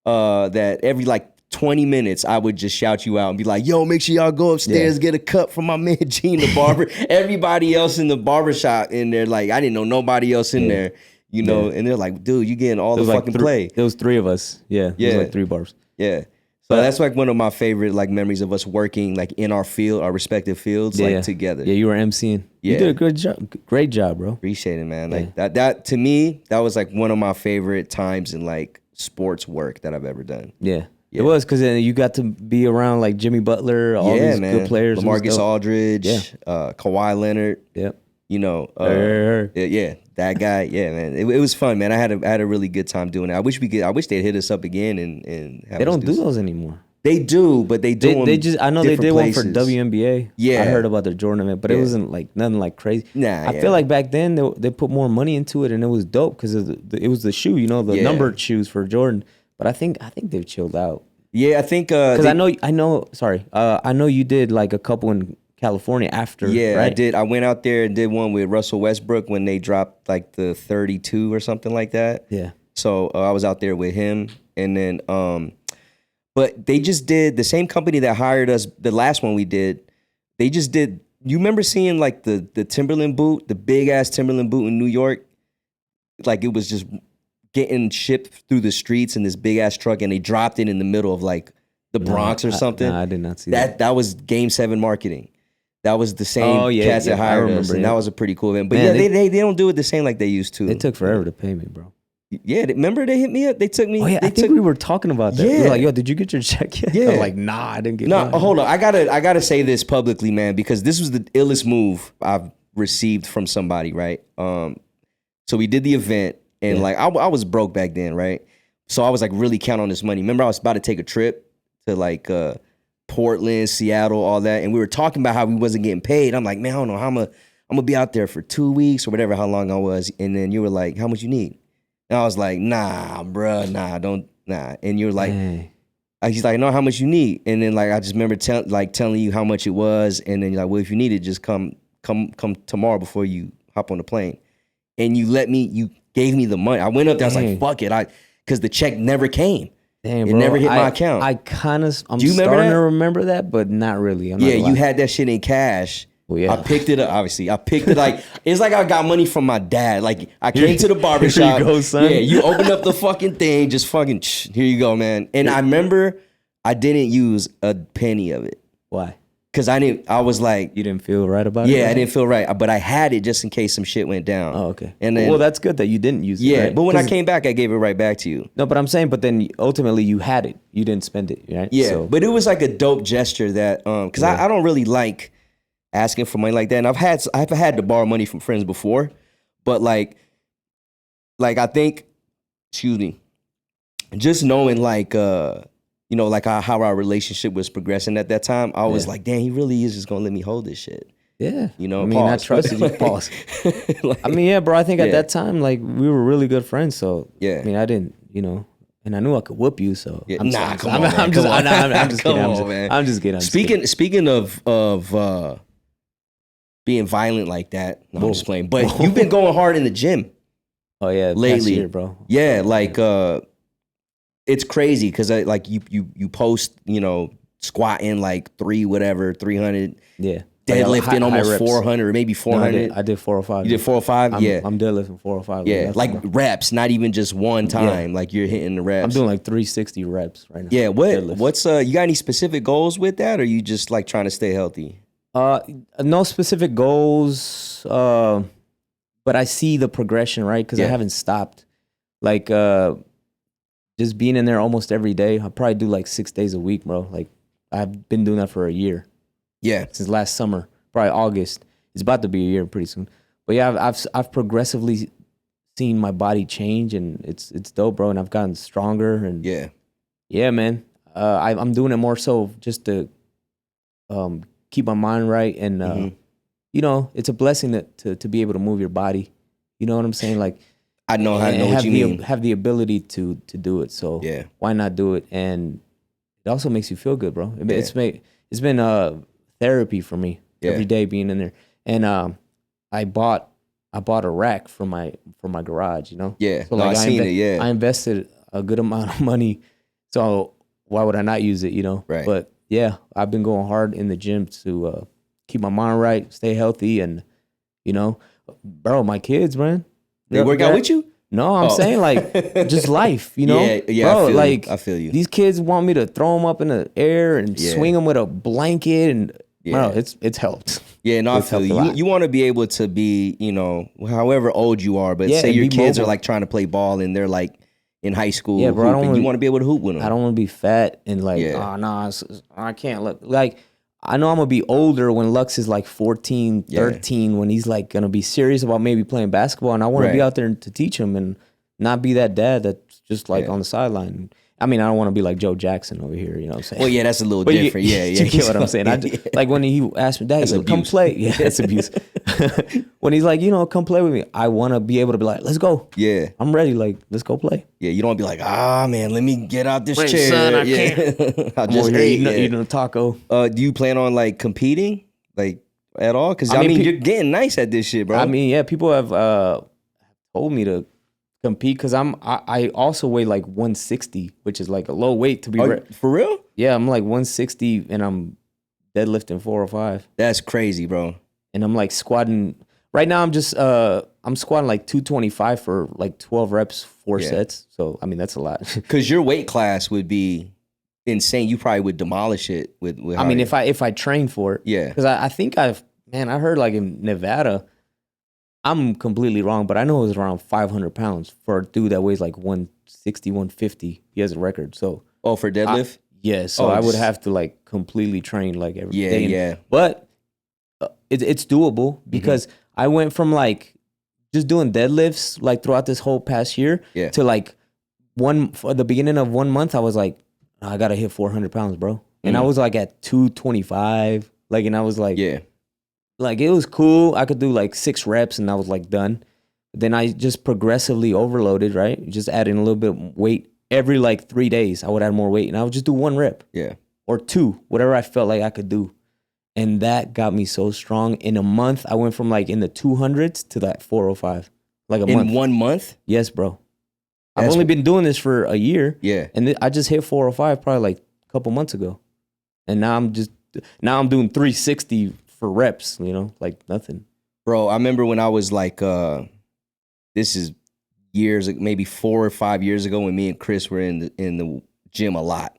That every like 20 minutes I would just shout you out and be like, yo, make sure y'all go upstairs, get a cut from my man Gene the barber. Everybody else in the barbershop in there, like I didn't know nobody else in there, you know, and they're like, dude, you getting all the fucking play. There was 3 of us. Yeah. It was like 3 bars. Yeah. So that's like one of my favorite like memories of us working like in our field, our respective fields, like together. Yeah, you were emceeing. Yeah. You did a good job. Great job, bro. Appreciate it, man. Like that to me, that was like one of my favorite times in like sports work that I've ever done. Yeah. It was because then you got to be around like Jimmy Butler, all these good players. LaMarcus Aldridge, Kawhi Leonard. Yep. You know, that guy. Yeah, man. It was fun, man. I had a really good time doing it. I wish they'd hit us up again and have they us don't do those anymore. They do, but they do. They just I know they did places. One for WNBA. Yeah, I heard about their Jordan event, but it wasn't like nothing like crazy. Nah, I feel like back then they put more money into it, and it was dope because it was the shoe, you know, the numbered shoes for Jordan. But I think they've chilled out. Yeah, I think because I know. Sorry, I know you did like a couple in California after. Yeah, right? I did. I went out there and did one with Russell Westbrook when they dropped like the 32 or something like that. Yeah. So I was out there with him, and then but they just did the same company that hired us. The last one we did, they just did. You remember seeing like the Timberland boot, the big ass Timberland boot in New York? Like it was just getting shipped through the streets in this big ass truck, and they dropped it in the middle of like the Bronx or something. I did not see that. That was Game 7 marketing. That was the same cats that hired us, and that was a pretty cool event. But they don't do it the same like they used to. It took forever to pay me, bro. Yeah, remember they hit me up? They took me. Oh yeah, I think we were talking about that. Yeah. We were like, yo, did you get your check yet? Yeah. I was like, nah, I didn't get mine. No, hold on. I gotta say this publicly, man, because this was the illest move I've received from somebody, right? So we did the event, and like I was broke back then, right? So I was like really counting on this money. Remember, I was about to take a trip to like Portland, Seattle, all that, and we were talking about how we wasn't getting paid. I'm like, man, I don't know how I'm gonna be out there for 2 weeks or whatever, how long I was. And then you were like, how much you need? And I was like, nah, bruh, nah. And you were like, he's like, no, how much you need? And then like I just remember telling you how much it was, and then you're like, well, if you need it, just come tomorrow before you hop on the plane. And you gave me the money. I went up there, I was like, fuck it, because the check never came. Damn, it bro. never hit my account. I'm starting to remember that, but not really. You had that shit in cash. Well, yeah. I picked it up, obviously. I picked it like, it's like I got money from my dad. Like, I came to the barbershop. Here you go, son. Yeah, you open up the fucking thing, just fucking, here you go, man. And I remember I didn't use a penny of it. Why? Because I was like. You didn't feel right about it? Yeah, I didn't feel right. But I had it just in case some shit went down. Oh, okay. And then, well, that's good that you didn't use it. Yeah, right? but when I came back, I gave it right back to you. No, but I'm saying, but then ultimately you had it. You didn't spend it, right? Yeah, but it was like a dope gesture that, because I don't really like asking for money like that. And I've had to borrow money from friends before, but like I think, excuse me, just knowing like like how our relationship was progressing at that time, I was like, damn, he really is just gonna let me hold this shit. Yeah, you know. I mean, I trusted you. Pause. I mean, yeah, bro. I think at that time, like we were really good friends. So yeah, I mean, I didn't, and I knew I could whoop you. So I'm just kidding. Speaking of being violent like that. No, I'm just playing. But you've been going hard in the gym. Oh yeah, lately, year, bro. Yeah, like it's crazy because like you post, squatting like 300. Yeah. Deadlifting almost 400 or maybe 400. No, I did 405. You did 405? Yeah. I'm deadlifting 405. Yeah, like reps, not even just one time. Like you're hitting the reps. I'm doing like 360 reps right now. Yeah, what's you got any specific goals with that, or you just like trying to stay healthy? No specific goals, but I see the progression, right? Because I haven't stopped. Like, just being in there almost every day. I probably do like 6 days a week, bro. Like, I've been doing that for a year. Yeah, since last summer, probably August. It's about to be a year pretty soon. But yeah, I've progressively seen my body change, and it's dope, bro. And I've gotten stronger, and yeah, man. I'm doing it more so just to keep my mind right, and it's a blessing to be able to move your body. You know what I'm saying? Like I know what you mean. Have the ability to do it. So why not do it? And it also makes you feel good, bro. It's been therapy for me every day being in there. And I bought a rack for my garage. Yeah, so like I seen it. Yeah, I invested a good amount of money. So why would I not use it? Right. But yeah, I've been going hard in the gym to keep my mind right, stay healthy, and bro, my kids, man, they work out with you? No, I'm saying like just life, you know? Yeah, bro, I feel you. These kids want me to throw them up in the air and swing them with a blanket and bro, it's helped. Yeah, no, I feel you. You want to be able to be, however old you are, but say your kids are like trying to play ball and they're like in high school hooping, you want to be able to hoop with them. I don't want to be fat and like, I can't look. Like, I know I'm going to be older when Lux is like 14, 13, when he's like going to be serious about maybe playing basketball. And I want to be out there to teach him and not be that dad that's just like on the sideline. I mean, I don't want to be like Joe Jackson over here, you know what I'm saying? Well, yeah, that's a little different. You get what I'm saying? Like when he asked me, Dad, come play. Yeah, that's abuse. When he's like, come play with me, I want to be able to be like, let's go. Yeah. I'm ready. Like, let's go play. Yeah, you don't want to be like, man, let me get out this chair. Son, I can't. I'll just eating a taco. Do you plan on like competing? Like at all? Because I mean you're getting nice at this shit, bro. I mean, yeah, people have told me to compete because I also weigh like 160, which is like a low weight to be for real. Yeah, I'm like 160 and I'm deadlifting 405. That's crazy, bro. And I'm like squatting right now. I'm just I'm squatting like 225 for like 12 reps, 4 sets. So I mean that's a lot. Because your weight class would be insane. You probably would demolish it with I mean if I train for it. Yeah. Because I think I heard like in Nevada. I'm completely wrong, but I know it was around 500 pounds for a dude that weighs like 160, 150. He has a record. So for deadlift? So I would have to like completely train like every day. Yeah. But it's doable because I went from like just doing deadlifts like throughout this whole past year to like for the beginning of 1 month, I was like, I got to hit 400 pounds, bro. And I was like at 225. Like, and I was like, like, it was cool. I could do like 6 reps and I was like done. Then I just progressively overloaded, right? Just adding a little bit of weight. Every like 3 days, I would add more weight and I would just do 1 rep. Yeah. Or 2, whatever I felt like I could do. And that got me so strong. In a month, I went from like in the 200s to that 405. Like a month. In 1 month? Yes, bro. I've only been doing this for a year. Yeah. And I just hit 405 probably like a couple months ago. And now I'm doing 360 for reps, like nothing. Bro, I remember when I was like, this is years, maybe 4 or 5 years ago when me and Chris were in the gym a lot.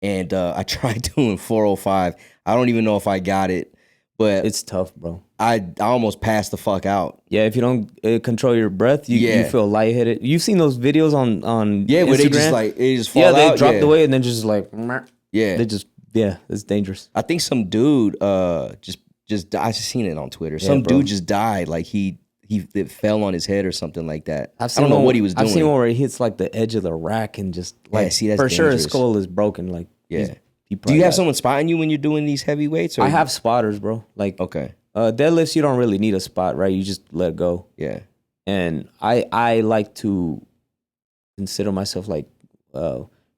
And I tried doing 405. I don't even know if I got it, but it's tough, bro. I almost passed the fuck out. Yeah, if you don't control your breath, you feel lightheaded. You've seen those videos on Instagram? Where they just fall out. They drop the weight and then just like, it's dangerous. I think some dude just I just seen it on Twitter. Some dude just died. Like it fell on his head or something like that. I don't know what he was doing. I've seen one where he hits like the edge of the rack and just like that's for dangerous. Sure his skull is broken. Like do you have someone spotting you when you're doing these heavy weights? Or I have spotters, bro. Like deadlifts, you don't really need a spot, right? You just let it go. Yeah. And I like to consider myself like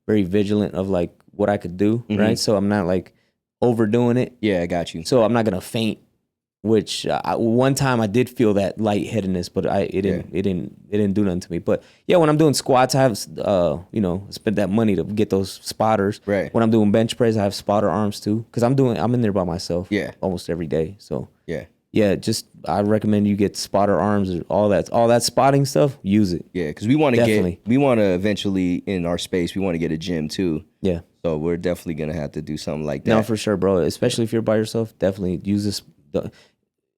very vigilant of like what I could do, right? So I'm not like overdoing it. Yeah, I got you. So I'm not gonna faint. Which one time I did feel that lightheadedness, but it didn't do nothing to me. But yeah, when I'm doing squats, I have spent that money to get those spotters. Right. When I'm doing bench press, I have spotter arms too, because I'm in there by myself. Yeah. Almost every day. So yeah. Just I recommend you get spotter arms and all that spotting stuff. Use it. Yeah, because we want to eventually in our space, we want to get a gym too. Yeah. So we're definitely gonna have to do something like that. No, for sure, bro. Especially if you're by yourself, definitely use this.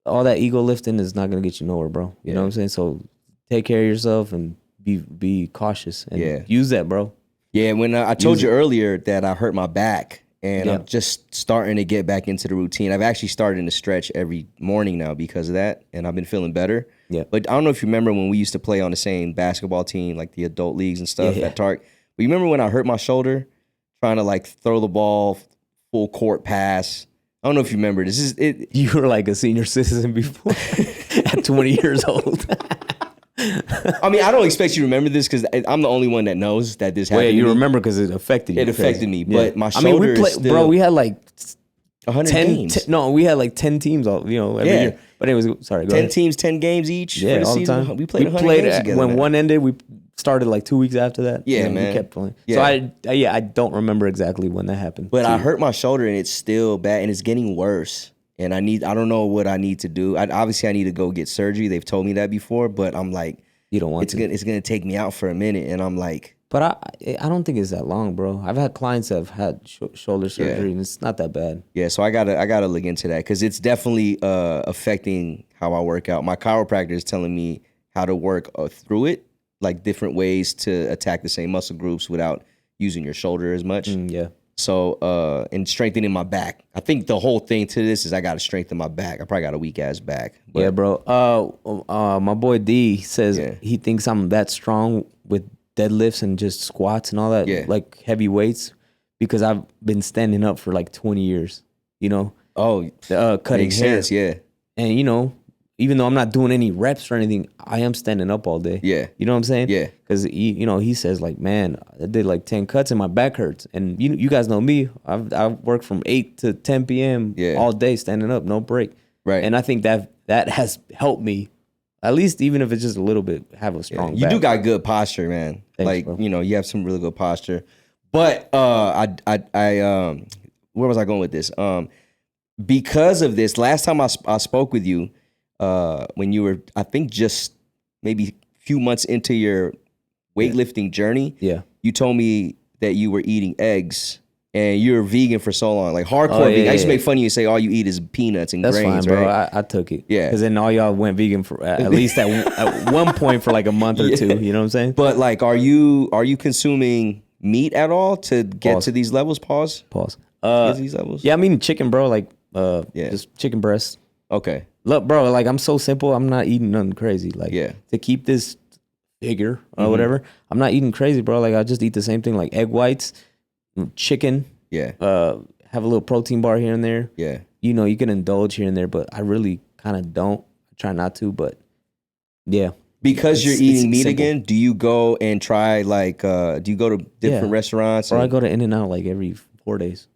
All that ego lifting is not gonna get you nowhere, bro. You know what I'm saying? So take care of yourself and be cautious and use that, bro. Yeah, when I told you earlier that I hurt my back and I'm just starting to get back into the routine. I've actually started to stretch every morning now because of that, and I've been feeling better. Yeah. But I don't know if you remember when we used to play on the same basketball team, like the adult leagues and stuff at Tark. But you remember when I hurt my shoulder trying to like throw the ball full court pass? I don't know if you remember. This is it. You were like a senior citizen before at 20 years old. I mean, I don't expect you to remember this because I'm the only one that knows that this happened. Well, you remember because it affected you. It affected me, but my shoulder is still... Bro, we had like 100 games. We had like 10 teams every year. But anyways, sorry, go 10 ahead. teams, 10 games each for the all season. the time. We played 100 games together. When one ended, we started like 2 weeks after that. Yeah, man. We kept playing. Yeah. So I don't remember exactly when that happened. But I hurt my shoulder and it's still bad and it's getting worse. And I don't know what I need to do. Obviously I need to go get surgery. They've told me that before, but I'm like, You don't want to. It's gonna take me out for a minute, and I'm like. But I don't think it's that long, bro. I've had clients that have had shoulder surgery, and it's not that bad. Yeah, so I gotta look into that because it's definitely affecting how I work out. My chiropractor is telling me how to work through it, like different ways to attack the same muscle groups without using your shoulder as much. Yeah. So and strengthening my back. I think the whole thing to this is I gotta strengthen my back. I probably got a weak ass back. But, yeah, bro. My boy D says he thinks I'm that strong with deadlifts and just squats and all that, like heavy weights, because I've been standing up for like 20 years, you know? Oh, cutting makes hair. sense, yeah. And, you know, even though I'm not doing any reps or anything, I am standing up all day. Yeah. You know what I'm saying? Yeah. Because, he says like, man, I did like 10 cuts and my back hurts. And you guys know me. I've worked from 8 to 10 p.m. all day standing up, no break. Right. And I think that has helped me, at least even if it's just a little bit, have a strong back. You do got good posture, man. Thanks, like, bro. you know, you have some really good posture. But where was I going with this? Because of this, last time I spoke with you, when you were, I think, just maybe a few months into your weightlifting journey, you told me that you were eating eggs and you were vegan for so long, like hardcore vegan. I used to make fun of you and say all you eat is peanuts and That's grains, fine, bro. right? I took it. Yeah. Because then all y'all went vegan for at least at one point for like a month or two. You know what I'm saying? But like, are you consuming meat at all to get to these levels? Pause. Get to these levels? Yeah, I'm eating chicken, bro. Like, just chicken breast. Okay. Look, bro, like I'm so simple. I'm not eating nothing crazy. Like, to keep this figure or whatever, I'm not eating crazy, bro. Like, I just eat the same thing, like egg whites, chicken. Yeah. Have a little protein bar here and there. Yeah. You know, you can indulge here and there, but I really kind of don't. I try not to, but yeah. Because you're eating meat again, do you go and try like do you go to different restaurants? Or I go to In-N-Out like every 4 days.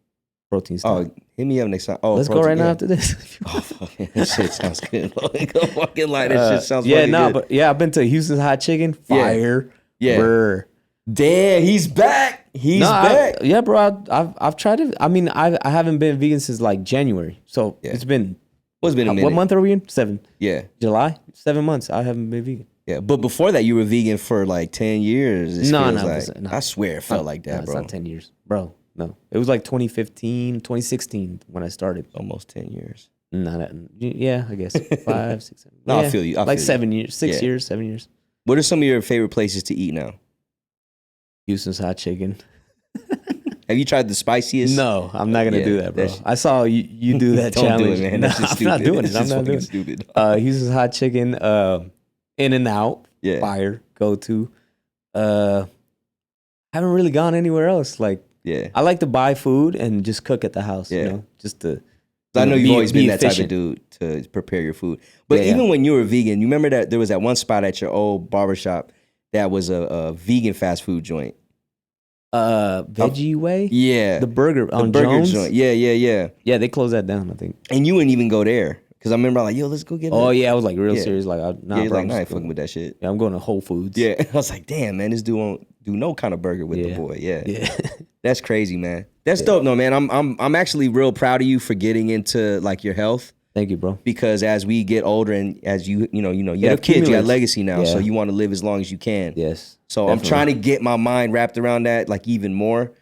Protein stuff. Oh, hit me up next time. Oh, let's go right now after this. Oh, fucking, that shit sounds good. Go fucking lie. That shit sounds fucking good. But I've been to Houston's Hot Chicken. Fire. Yeah. Brr. Damn, he's back. He's back. Bro. I've tried it. I mean, I haven't been vegan since like January. So it's been. What's been a minute? What month are we in? 7. Yeah. July. 7 months. I haven't been vegan. Yeah, but before that, you were vegan for like 10 years. No. I swear it felt like that, bro. It's not 10 years, bro. No, it was like 2015, 2016 when I started. Almost 10 years. Yeah, I guess 5, 6, 7. No, I feel you. Like 7 years, 6 years, 7 years. What are some of your favorite places to eat now? Houston's Hot Chicken. Have you tried the spiciest? No, I'm not gonna do that, bro. I saw you do that Don't challenge. do it, man. No, That's just I'm stupid. not doing it. It's I'm just not doing it. stupid. Houston's Hot Chicken, In-N-Out, fire, go to. Haven't really gone anywhere else. Like, I like to buy food and just cook at the house. You know, just to. I know you've always been that type of dude to prepare your food. But even when you were vegan, you remember that there was that one spot at your old barbershop that was a vegan fast food joint. Veggie Way? Yeah. The burger on Jones? Joint. Yeah. Yeah, they closed that down, I think. And you wouldn't even go there. Because I remember like, yo, let's go get that. Yeah, I was like real serious. Like, bro, I ain't fucking with that shit. Yeah, I'm going to Whole Foods. Yeah. I was like, damn, man, this dude won't do no kind of burger with the boy. Yeah. That's crazy, man. That's dope. No, man, I'm actually real proud of you for getting into like your health. Thank you, bro. Because as we get older and as you have kids, you got legacy now, so you want to live as long as you can. Yes. So definitely. I'm trying to get my mind wrapped around that, like even more.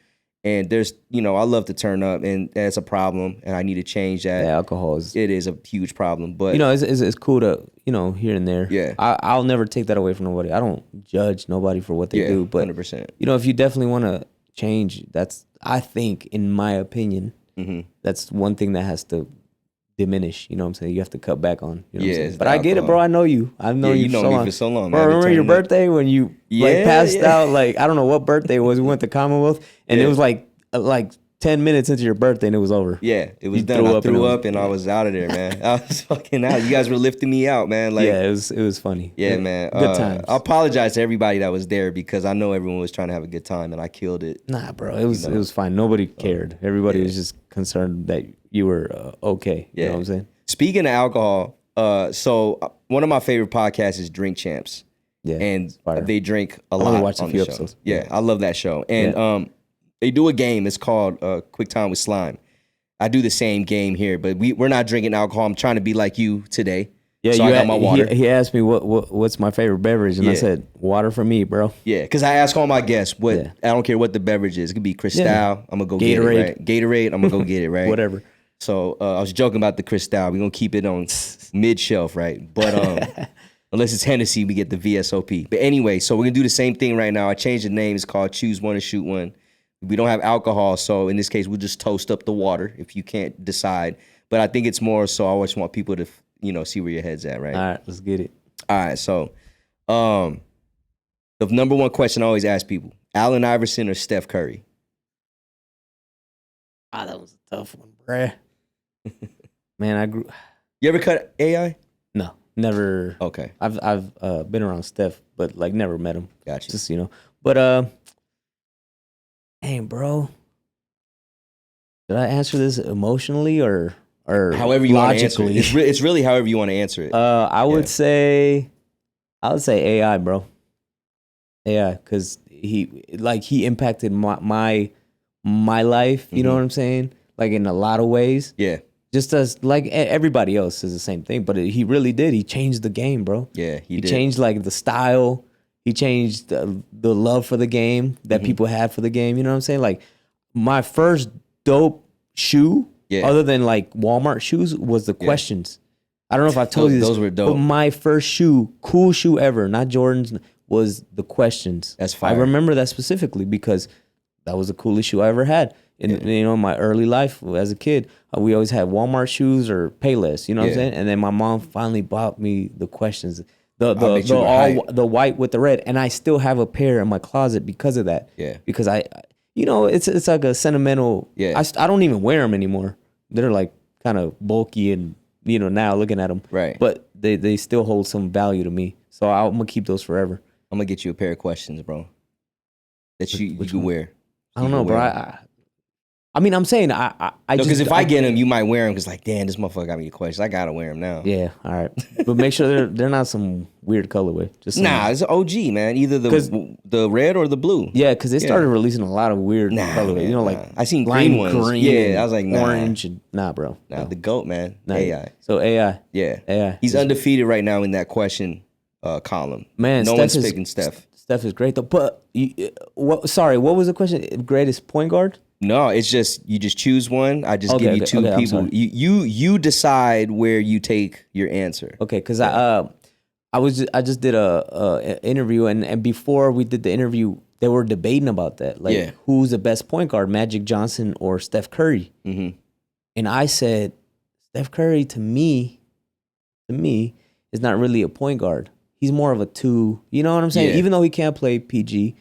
And there's, I love to turn up, and that's a problem, and I need to change that. Yeah, alcohol is. It is a huge problem, but it's cool to here and there. Yeah, I'll never take that away from nobody. I don't judge nobody for what they do, but 100%. If you definitely want to change, I think, in my opinion, that's one thing that has to diminish. You know what I'm saying? You have to cut back on. You know what I'm saying? But I get it, bro. I know you. I've known you for so long. Man. Bro, remember your birthday when you passed out? Like, I don't know what birthday it was. We went to Commonwealth, and it was like 10 minutes into your birthday, and it was over. Yeah, it was done. I threw up, and I was out of there, man. I was fucking out. You guys were lifting me out, man. Like, yeah, it was funny. Yeah, man. Good times. I apologize to everybody that was there because I know everyone was trying to have a good time, and I killed it. Nah, bro, it was fine. Nobody cared. Everybody was just concerned that you were okay. You know what I'm saying? Speaking of alcohol, so one of my favorite podcasts is Drink Champs. Yeah, and they drink a lot. I only watched a few episodes. Yeah, I love that show. And they do a game. It's called Quick Time with Slime. I do the same game here, but we're not drinking alcohol. I'm trying to be like you today. Yeah, so I got my water. He asked me what's my favorite beverage, and I said water for me, bro. Yeah, because I ask all my guests what I don't care what the beverage is. It could be Cristal. I'm gonna go get it. Right? Gatorade. I'm gonna go get it. Right. Whatever. So I was joking about the Cristal. We're gonna keep it on mid shelf, right? But unless it's Hennessy, we get the VSOP. But anyway, so we're gonna do the same thing right now. I changed the name. It's called Choose One or Shoot One. We don't have alcohol, so in this case, we'll just toast up the water if you can't decide. But I think it's more so I always want people to, see where your head's at, right? All right, let's get it. All right, so the number one question I always ask people, Allen Iverson or Steph Curry? That was a tough one, bruh. Man, You ever cut AI? No, never. Okay. I've been around Steph, but like never met him. Gotcha. Just, But dang, bro. Did I answer this emotionally or however you want to answer it? It's really however you want to answer it. I would say AI, bro. AI, because he impacted my life. You know what I'm saying? Like in a lot of ways. Yeah. Just as like everybody else is the same thing, but he really did. He changed the game, bro. Yeah, he did. Changed like the style. He changed the love for the game that people had for the game. You know what I'm saying? Like my first dope shoe, other than like Walmart shoes, was the Questions. I don't know if I told you this. Those were dope. But my first cool shoe ever, not Jordans, was the Questions. That's fire. I remember that specifically because that was the coolest shoe I ever had. In my early life as a kid, we always had Walmart shoes or Payless. You know what I'm saying? And then my mom finally bought me the Questions. The white with the red, and I still have a pair in my closet because of that. Yeah, because it's like a sentimental. Yeah, I don't even wear them anymore. They're like kind of bulky, and now looking at them, right? But they still hold some value to me, so I'm gonna keep those forever. I'm gonna get you a pair of Questions, bro. That you can wear. I don't know, bro. I'm saying because if I get them, you might wear them because like, damn, this motherfucker got me a Question. I gotta wear them now. Yeah, all right, but make sure they're not some weird colorway. Just it's OG, man. Either the red or the blue. Yeah, because they started releasing a lot of weird colorways. Like I seen green ones. Green, I was like, orange. Bro. No. The GOAT, man. AI. So AI. Yeah, AI. He's undefeated right now in that question column. Man, no one's picking Steph. Steph is great though. But what was the question? Greatest point guard? No, it's just you just choose one. I just give you two people. You decide where you take your answer. Okay, because I just did a interview and before we did the interview, they were debating about that. Like who's the best point guard, Magic Johnson or Steph Curry? Mm-hmm. And I said Steph Curry to me is not really a point guard. He's more of a two. You know what I'm saying? Yeah. Even though he can't play PG,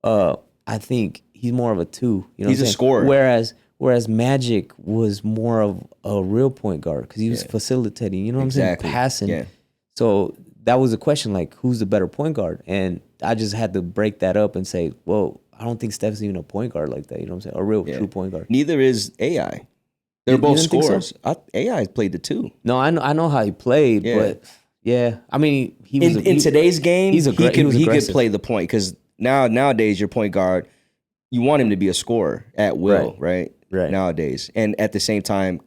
I think he's more of a two. You know, he's a scorer. Whereas Magic was more of a real point guard because he was facilitating. You know what I'm saying? Passing. Yeah. So that was a question, like who's the better point guard? And I just had to break that up and say, well, I don't think Steph's even a point guard like that. You know what I'm saying? A real true point guard. Neither is AI. They're both scorers. So? AI played the two. No, I know how he played, but I mean, he was in today's game. He could play the point because nowadays your point guard, you want him to be a scorer at will, right? Nowadays, and at the same time,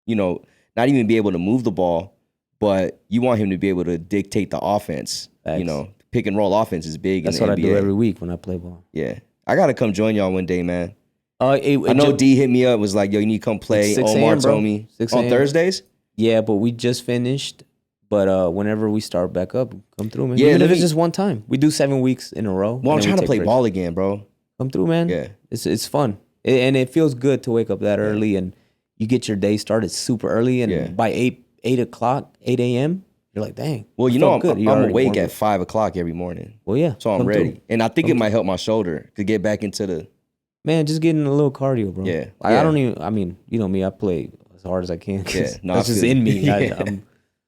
not even be able to move the ball, but you want him to be able to dictate the offense. Facts. Pick and roll offense is big. That's in the what NBA. I do every week when I play ball. Yeah, I gotta come join y'all one day, man. I know D hit me up, was like, yo, you need to come play. Omar told me on Thursdays. Yeah, but we just finished. But whenever we start back up, come through, man. Yeah, even if it's just one time. We do 7 weeks in a row. Well, I'm trying to play ball again, bro. Come through, man. Yeah. It's fun. And it feels good to wake up that early and you get your day started super early. And by 8 o'clock, 8 a.m., you're like, dang. Well, I'm awake at 5 o'clock every morning. Well, yeah. So I'm ready. Through. And I think it might help my shoulder to get back into the... Man, just getting a little cardio, bro. Yeah. I don't even... I mean, you know me. I play as hard as I can. Yeah. No, that's just in me.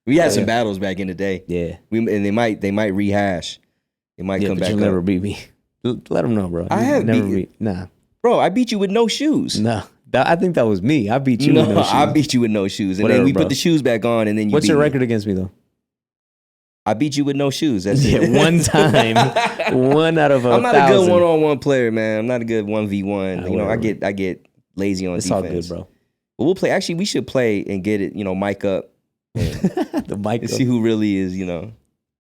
We had some battles back in the day. Yeah. And they might rehash. They might come back you'll never beat me. Let them know, bro. I have never beat. Nah. Bro, I beat you with no shoes. Nah. I think that was me. I beat you with no shoes. I beat you with no shoes. And then we put the shoes back on and then you What's your record against me, though? I beat you with no shoes. That's it. One time. One out of 1,000. I'm not a good one-on-one player, man. I'm not a good 1v1. I get lazy on defense. It's all good, bro. But we'll play. Actually, we should play and get it, mic up The mic. And see who really is, you know.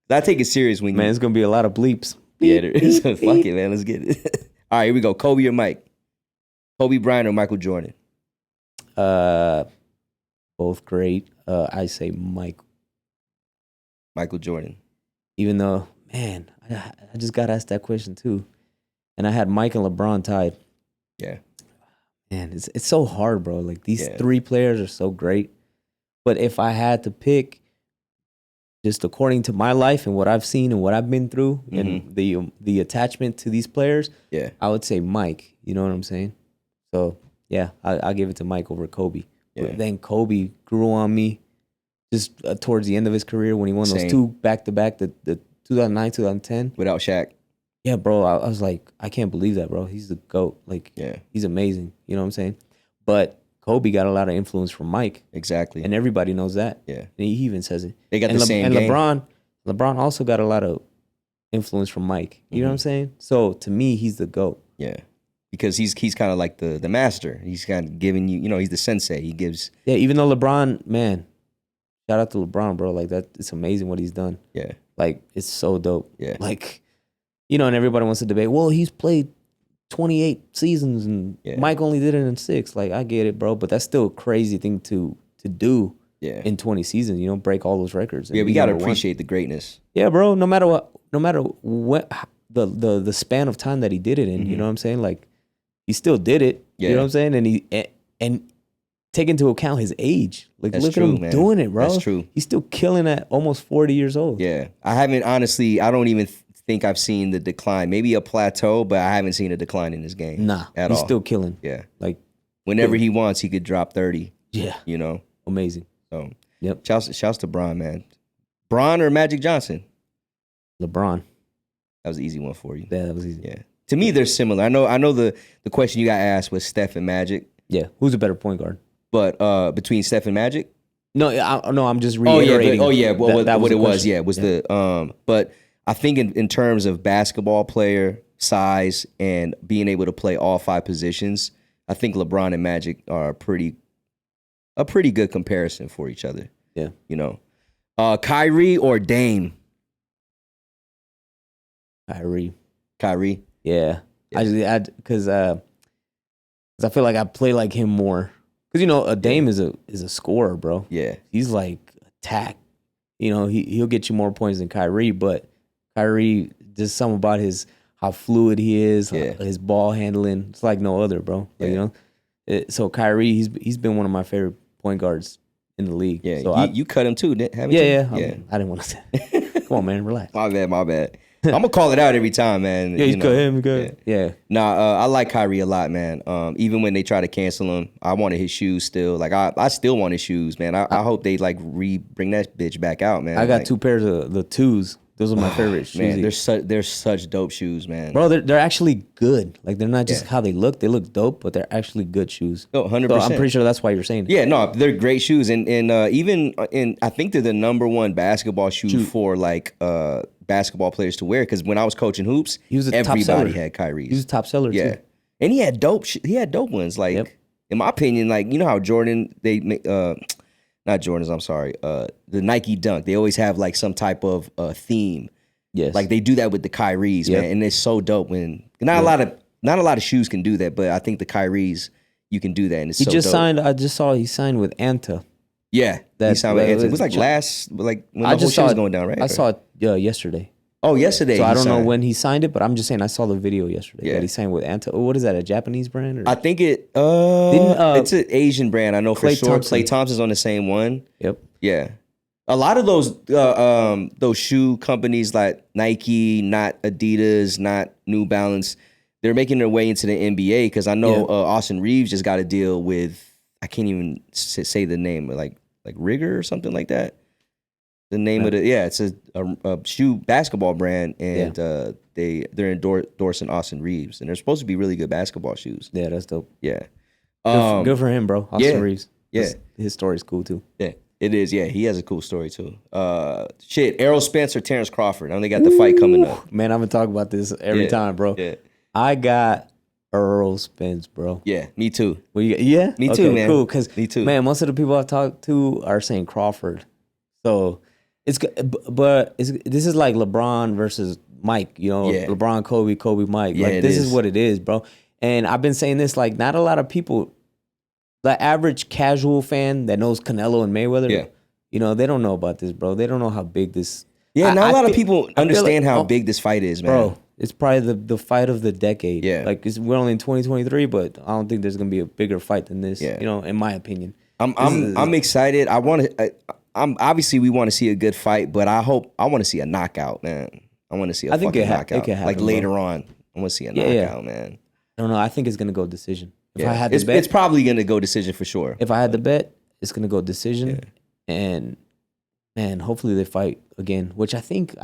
I take it serious when Man, it's gonna be a lot of bleeps. Yeah, there is. Fuck it, man. Let's get it. All right, here we go. Kobe or Mike? Kobe Bryant or Michael Jordan? Both great. I say Michael Jordan. Even though, man, I just got asked that question too, and I had Mike and LeBron tied. Yeah. Man, it's so hard, bro. Like these three players are so great, but if I had to pick, just according to my life and what I've seen and what I've been through, and the attachment to these players, I would say Mike. You know what I'm saying? So yeah, I'll give it to Mike over Kobe. Yeah. But then Kobe grew on me just towards the end of his career when he won those two back-to-back, the 2009, 2010. Without Shaq. Yeah, bro. I was like, I can't believe that, bro. He's the GOAT. Like, he's amazing. You know what I'm saying? But Kobe got a lot of influence from Mike. Exactly. And everybody knows that. Yeah. And he even says it. They got the same and game. LeBron also got a lot of influence from Mike. You know what I'm saying? So to me, he's the GOAT. Yeah. Because he's kind of like the master. He's kind of giving you, you know, he's the sensei. He gives. Yeah, even though LeBron, man, shout out to LeBron, bro. Like that, it's amazing what he's done. Yeah. Like, it's so dope. Yeah. Like, you know, and everybody wants to debate, well, he's played 28 seasons and Mike only did it in 6. Like, I get it, bro. But that's still a crazy thing to do in 20 seasons, you know, break all those records. Yeah, we got to appreciate the greatness. Yeah, bro. No matter what the span of time that he did it in, you know what I'm saying? Like, he still did it. You know what I'm saying? And take into account his age. Like, look at him doing it, bro. That's true. He's still killing at almost 40 years old. Yeah. I don't even think I've seen the decline. Maybe a plateau, but I haven't seen a decline in his game. Nah, at he's all. Still killing. Yeah. Like, whenever he wants, he could drop 30. Yeah. You know? Amazing. So, yep. Shouts to Bron, man. Bron or Magic Johnson? LeBron. That was an easy one for you. Yeah, that was easy. Yeah. To me, they're similar. I know the question you got asked was Steph and Magic. Yeah. Who's a better point guard? But between Steph and Magic? No, I'm just reiterating. What it was. The but I think in terms of basketball player size and being able to play all 5 positions, I think LeBron and Magic are a pretty good comparison for each other. Yeah. You know. Kyrie or Dame? Kyrie? Yeah. Because I feel like I play like him more. Because, you know, a Dame is a scorer, bro. Yeah. He's like attack. You know, he'll get you more points than Kyrie, but Kyrie, just something about how fluid he is, his ball handling. It's like no other, bro. Like, you know? So Kyrie, he's been one of my favorite point guards in the league. Yeah, so you cut him too, haven't you? Yeah. I didn't want to say. Come on, man, relax. My bad. I'm gonna call it out every time, man. Yeah, you cut him, good. Yeah. Nah, I like Kyrie a lot, man. Even when they try to cancel him, I wanted his shoes still. Like I still want his shoes, man. I hope they like bring that bitch back out, man. I got 2 pairs of the 2s. Those are my favorite shoes. Man, they're such dope shoes, man. Bro, they're actually good. Like, they're not just how they look. They look dope, but they're actually good shoes. Oh, 100%. So I'm pretty sure that's why you're saying it. Yeah, no, they're great shoes. And even I think they're the #1 basketball shoe for like basketball players to wear. Because when I was coaching hoops, everybody had Kyries. He was a top seller too. And he had dope ones. Like, in my opinion, like, you know how Jordan, they make not Jordans, I'm sorry. The Nike Dunk, they always have like some type of theme. Yes. Like they do that with the Kyries, man, and it's so dope. When not a lot of shoes can do that, but I think the Kyries, you can do that, and it's so dope. Signed. I just saw he signed with Anta. Yeah, he signed with Anta. It was like when the whole shit was going down, right? I saw it yesterday. Oh, yesterday. So I don't know when he signed it, but I'm just saying I saw the video yesterday that he signed with Anta. Oh, what is that? A Japanese brand? Or? I think it's an Asian brand. I know for sure. Klay Thompson's on the same one. Yep. Yeah. A lot of those shoe companies like Nike, not Adidas, not New Balance, they're making their way into the NBA because I know Austin Reeves just got a deal with, I can't even say the name, like Rigger or something like that. The name of it's a shoe basketball brand, and they're endorsing Austin Reeves, and they're supposed to be really good basketball shoes. Yeah, that's dope. Yeah, good for him, bro. Austin Reeves. Yeah, his story's cool too. Yeah, it is. Yeah, he has a cool story too. Errol Spence or Terence Crawford. I know they got the fight coming up. Man, I'm gonna talk about this every time, bro. Yeah, I got Errol Spence, bro. Yeah, me too. Well, yeah, me too, man. Cool, because me too. Man, most of the people I talk to are saying Crawford. So this is like LeBron versus Mike. You know, Yeah. LeBron, Kobe, Kobe, Mike. Yeah, Like this is what it is, bro. And I've been saying this, like, not a lot of people, the average casual fan that knows Canelo and Mayweather, you know, they don't know about this, bro. They don't know how big this. Yeah, not a lot of people understand how big this fight is, man. Bro, it's probably the fight of the decade. Yeah. Like, we're only in 2023, but I don't think there's gonna be a bigger fight than this. Yeah. You know, in my opinion. I'm excited. I'm obviously we want to see a good fight, but I want to see a knockout, man. I want to see a fucking knockout. It can happen, like later bro. on. I want to see a knockout, man. I don't know. I think it's gonna go decision. If Yeah. I had to bet, It's probably gonna go decision for sure. if I had to bet, it's gonna go decision. And man, hopefully they fight again. Which I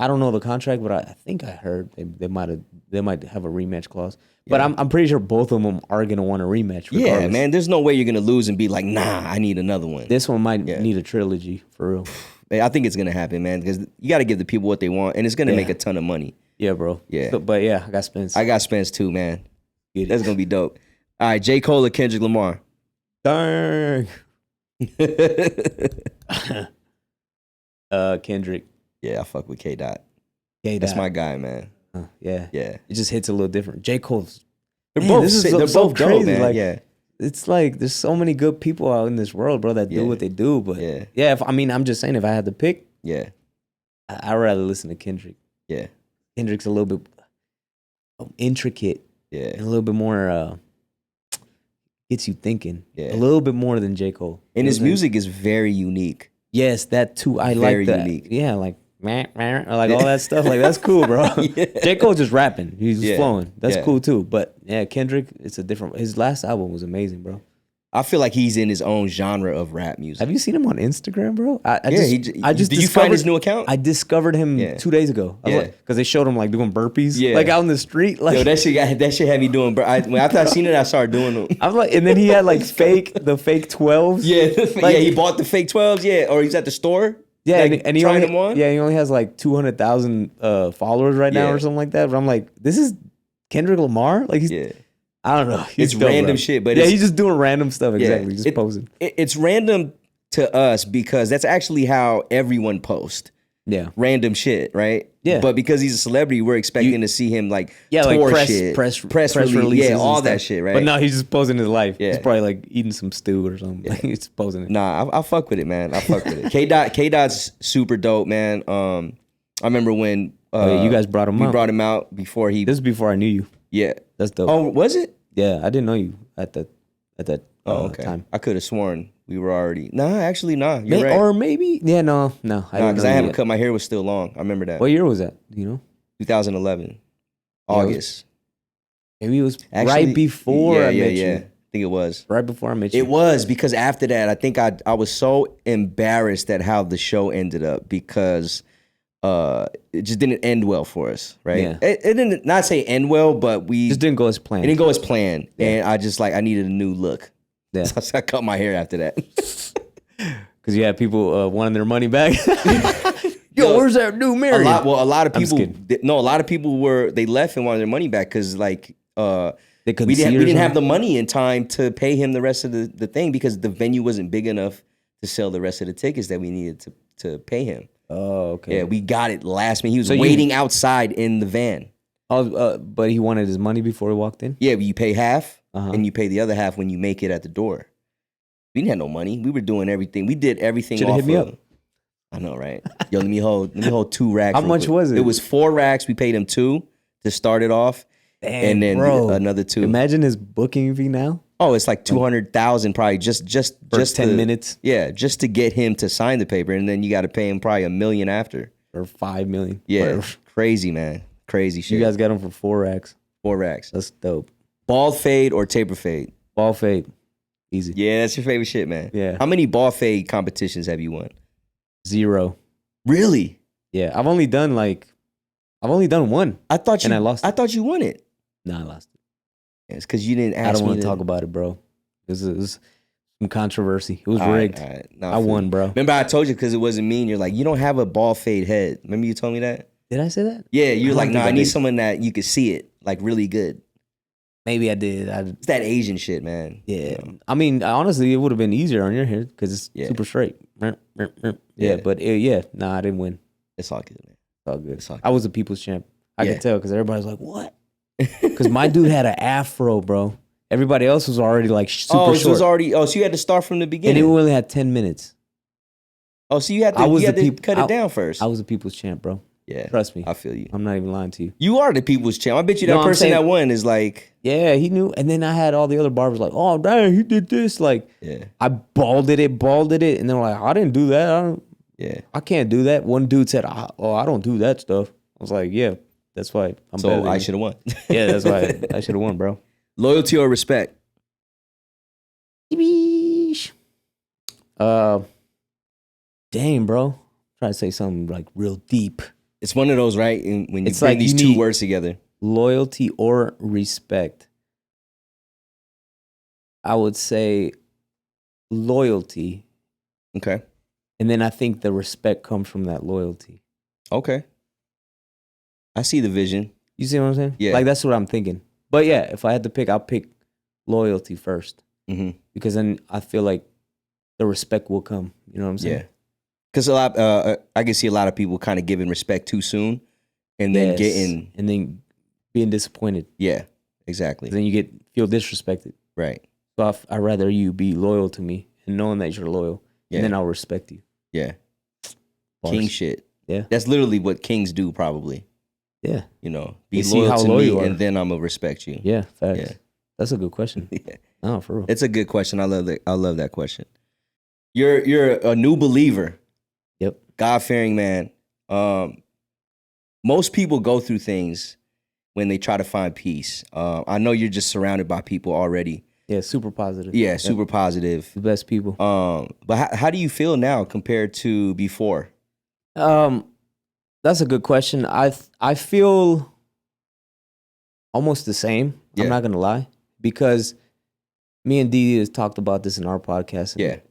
don't know the contract, but I think I heard they might have a rematch clause. But I'm pretty sure both of them are gonna want a rematch. Regardless. Yeah, man. There's no way you're gonna lose and be like, nah, I need another one. This one might need a trilogy for real. I think it's gonna happen, man, because you got to give the people what they want, and it's gonna make a ton of money. Yeah, bro. Yeah. So, but yeah, I got Spence. I got Spence too, man. That's gonna be dope. All right, J. Cole or Kendrick Lamar? Dang. Kendrick. Yeah, I fuck with K. Dot. K. That's my guy, man. Yeah. Yeah. It just hits a little different. J. Cole's. They're both dope, crazy, man. Like, yeah. It's like there's so many good people out in this world, bro, that do what they do. But I'm just saying, if I had to pick, I'd rather listen to Kendrick. Yeah. Kendrick's a little bit intricate. Yeah. And a little bit more gets you thinking. Yeah. A little bit more than J. Cole. And his music is very unique. Yes, that too. I Very like that. unique. Yeah, like like all that stuff. Like, that's cool, bro. J. Cole just rapping. He's just flowing. That's cool too. But yeah, Kendrick, it's a different. His last album was amazing, bro. I feel like he's in his own genre of rap music. Have you seen him on Instagram, bro? Did you find his new account? I discovered him 2 days ago. Because they showed him like doing burpees, like out in the street. Like, yo, that shit had me doing. After I seen it, I started doing them. I was like, and then he had like the fake 12s. Yeah, he bought the fake 12s. Yeah, or he's at the store. Yeah, like, and he only has like 200,000 followers right now or something like that. But I'm like, this is Kendrick Lamar. Like, he's I don't know. It's dope, random shit, but he's just doing random stuff. Exactly, just posing. It's random to us because that's actually how everyone posts. Yeah, random shit, right? Yeah, but because he's a celebrity, we're expecting to see him like tour like shit, press releases, all that shit, right? But no, he's just posing his life. Yeah. He's probably like eating some stew or something. Like, he's posing it. Nah, I fuck with it, man. I fuck with it. K Dot's super dope, man. I remember when you guys brought him out. We brought him out before he. This is before I knew you. Yeah, that's dope. Oh, was it? Yeah, I didn't know you at that time. I could have sworn we were already. Nah, actually, nah. You're right. Or maybe, no. Because I haven't cut my hair was still long. I remember that. What year was that? Do you know? 2011, August. Maybe it was right before I met you. I think it was right before I met you. It was because after that, I think I was so embarrassed at how the show ended up because it just didn't end well for us, right? Yeah. It didn't not say end well, but we just didn't go as planned. It didn't go as planned, and I just I needed a new look. Yeah, so I cut my hair after that. Because you had people wanting their money back. Yo, where's that new Mary? A lot of people. A lot of people they left and wanted their money back because we didn't have the money in time to pay him the rest of the thing because the venue wasn't big enough to sell the rest of the tickets that we needed to pay him. Oh, okay. Yeah, we got it last minute. He was waiting outside in the van. Oh, but he wanted his money before he walked in? Yeah, but you pay half and you pay the other half when you make it at the door. We didn't have no money. We were doing everything. We did everything. Should have hit me up. I know, right? Yo, let me hold 2 racks. How much was it? It was 4 racks. We paid him 2 to start it off. Damn, and then another 2. Imagine his booking fee now. Oh, it's like 200,000 probably just 10 minutes. Yeah, just to get him to sign the paper, and then you got to pay him probably $1 million after or $5 million. Yeah, whatever. Crazy, man, crazy shit. You guys got him for 4 racks. 4 racks. That's dope. Bald fade or taper fade? Bald fade, easy. Yeah, that's your favorite shit, man. Yeah. How many bald fade competitions have you won? 0. Really? Yeah, I've only done 1. I thought I lost. I thought you won it. No, I lost it. Yeah, it's because you didn't ask me. I don't want to talk about it, bro. This is some controversy. It was rigged. All right. No, I won, bro. Remember I told you because it wasn't me and you're like, you don't have a bald fade head. Remember you told me that? Did I say that? Yeah, you're like, no, I need someone that you could see it like really good. Maybe I did. It's that Asian shit, man. Yeah. You know? I mean, honestly, it would have been easier on your hair because it's super straight. Yeah, but I didn't win. It's all good, man. It's all good. It's all good. I was a people's champ. I could tell because everybody's like, what? Because my dude had an afro, bro. Everybody else was already like super short. So it was already. So you had to start from the beginning. And it only had 10 minutes. Oh, so you had to cut it down first. I was a people's champ, bro. Yeah, trust me. I feel you. I'm not even lying to you. You are the people's champ. I bet you that person that won is like. Yeah, he knew. And then I had all the other barbers like, oh, dang, he did this. Like, I balded it. And they're like, I didn't do that. I can't do that. One dude said, oh, I don't do that stuff. I was like, yeah, that's why I'm better than I you. should have won. Yeah, that's why I should have won, bro. Loyalty or respect? Dang, bro. Try to say something like real deep. It's one of those, right? When you bring these two words together. Loyalty or respect. I would say loyalty. Okay. And then I think the respect comes from that loyalty. Okay. I see the vision. You see what I'm saying? Yeah. Like, that's what I'm thinking. But yeah, if I had to pick, I'll pick loyalty first. Mm-hmm. Because then I feel like the respect will come. You know what I'm saying? Yeah. Because I can see a lot of people kind of giving respect too soon and then being disappointed. Yeah, exactly. Then you feel disrespected. Right. So I'd rather you be loyal to me and knowing that you're loyal. Yeah. And then I'll respect you. Yeah. Bars. King shit. Yeah. That's literally what kings do, probably. Yeah. You know, be loyal to me and then I'm going to respect you. Yeah, facts. Yeah. That's a good question. Yeah. No, for real. It's a good question. I love that question. You're a new believer. Yep. God-fearing man. Most people go through things when they try to find peace. I know you're just surrounded by people already. Yeah, super positive. Yeah, super positive. The best people. But how do you feel now compared to before? That's a good question. I feel almost the same. Yeah. I'm not gonna lie, because me and Didi has talked about this in our podcast.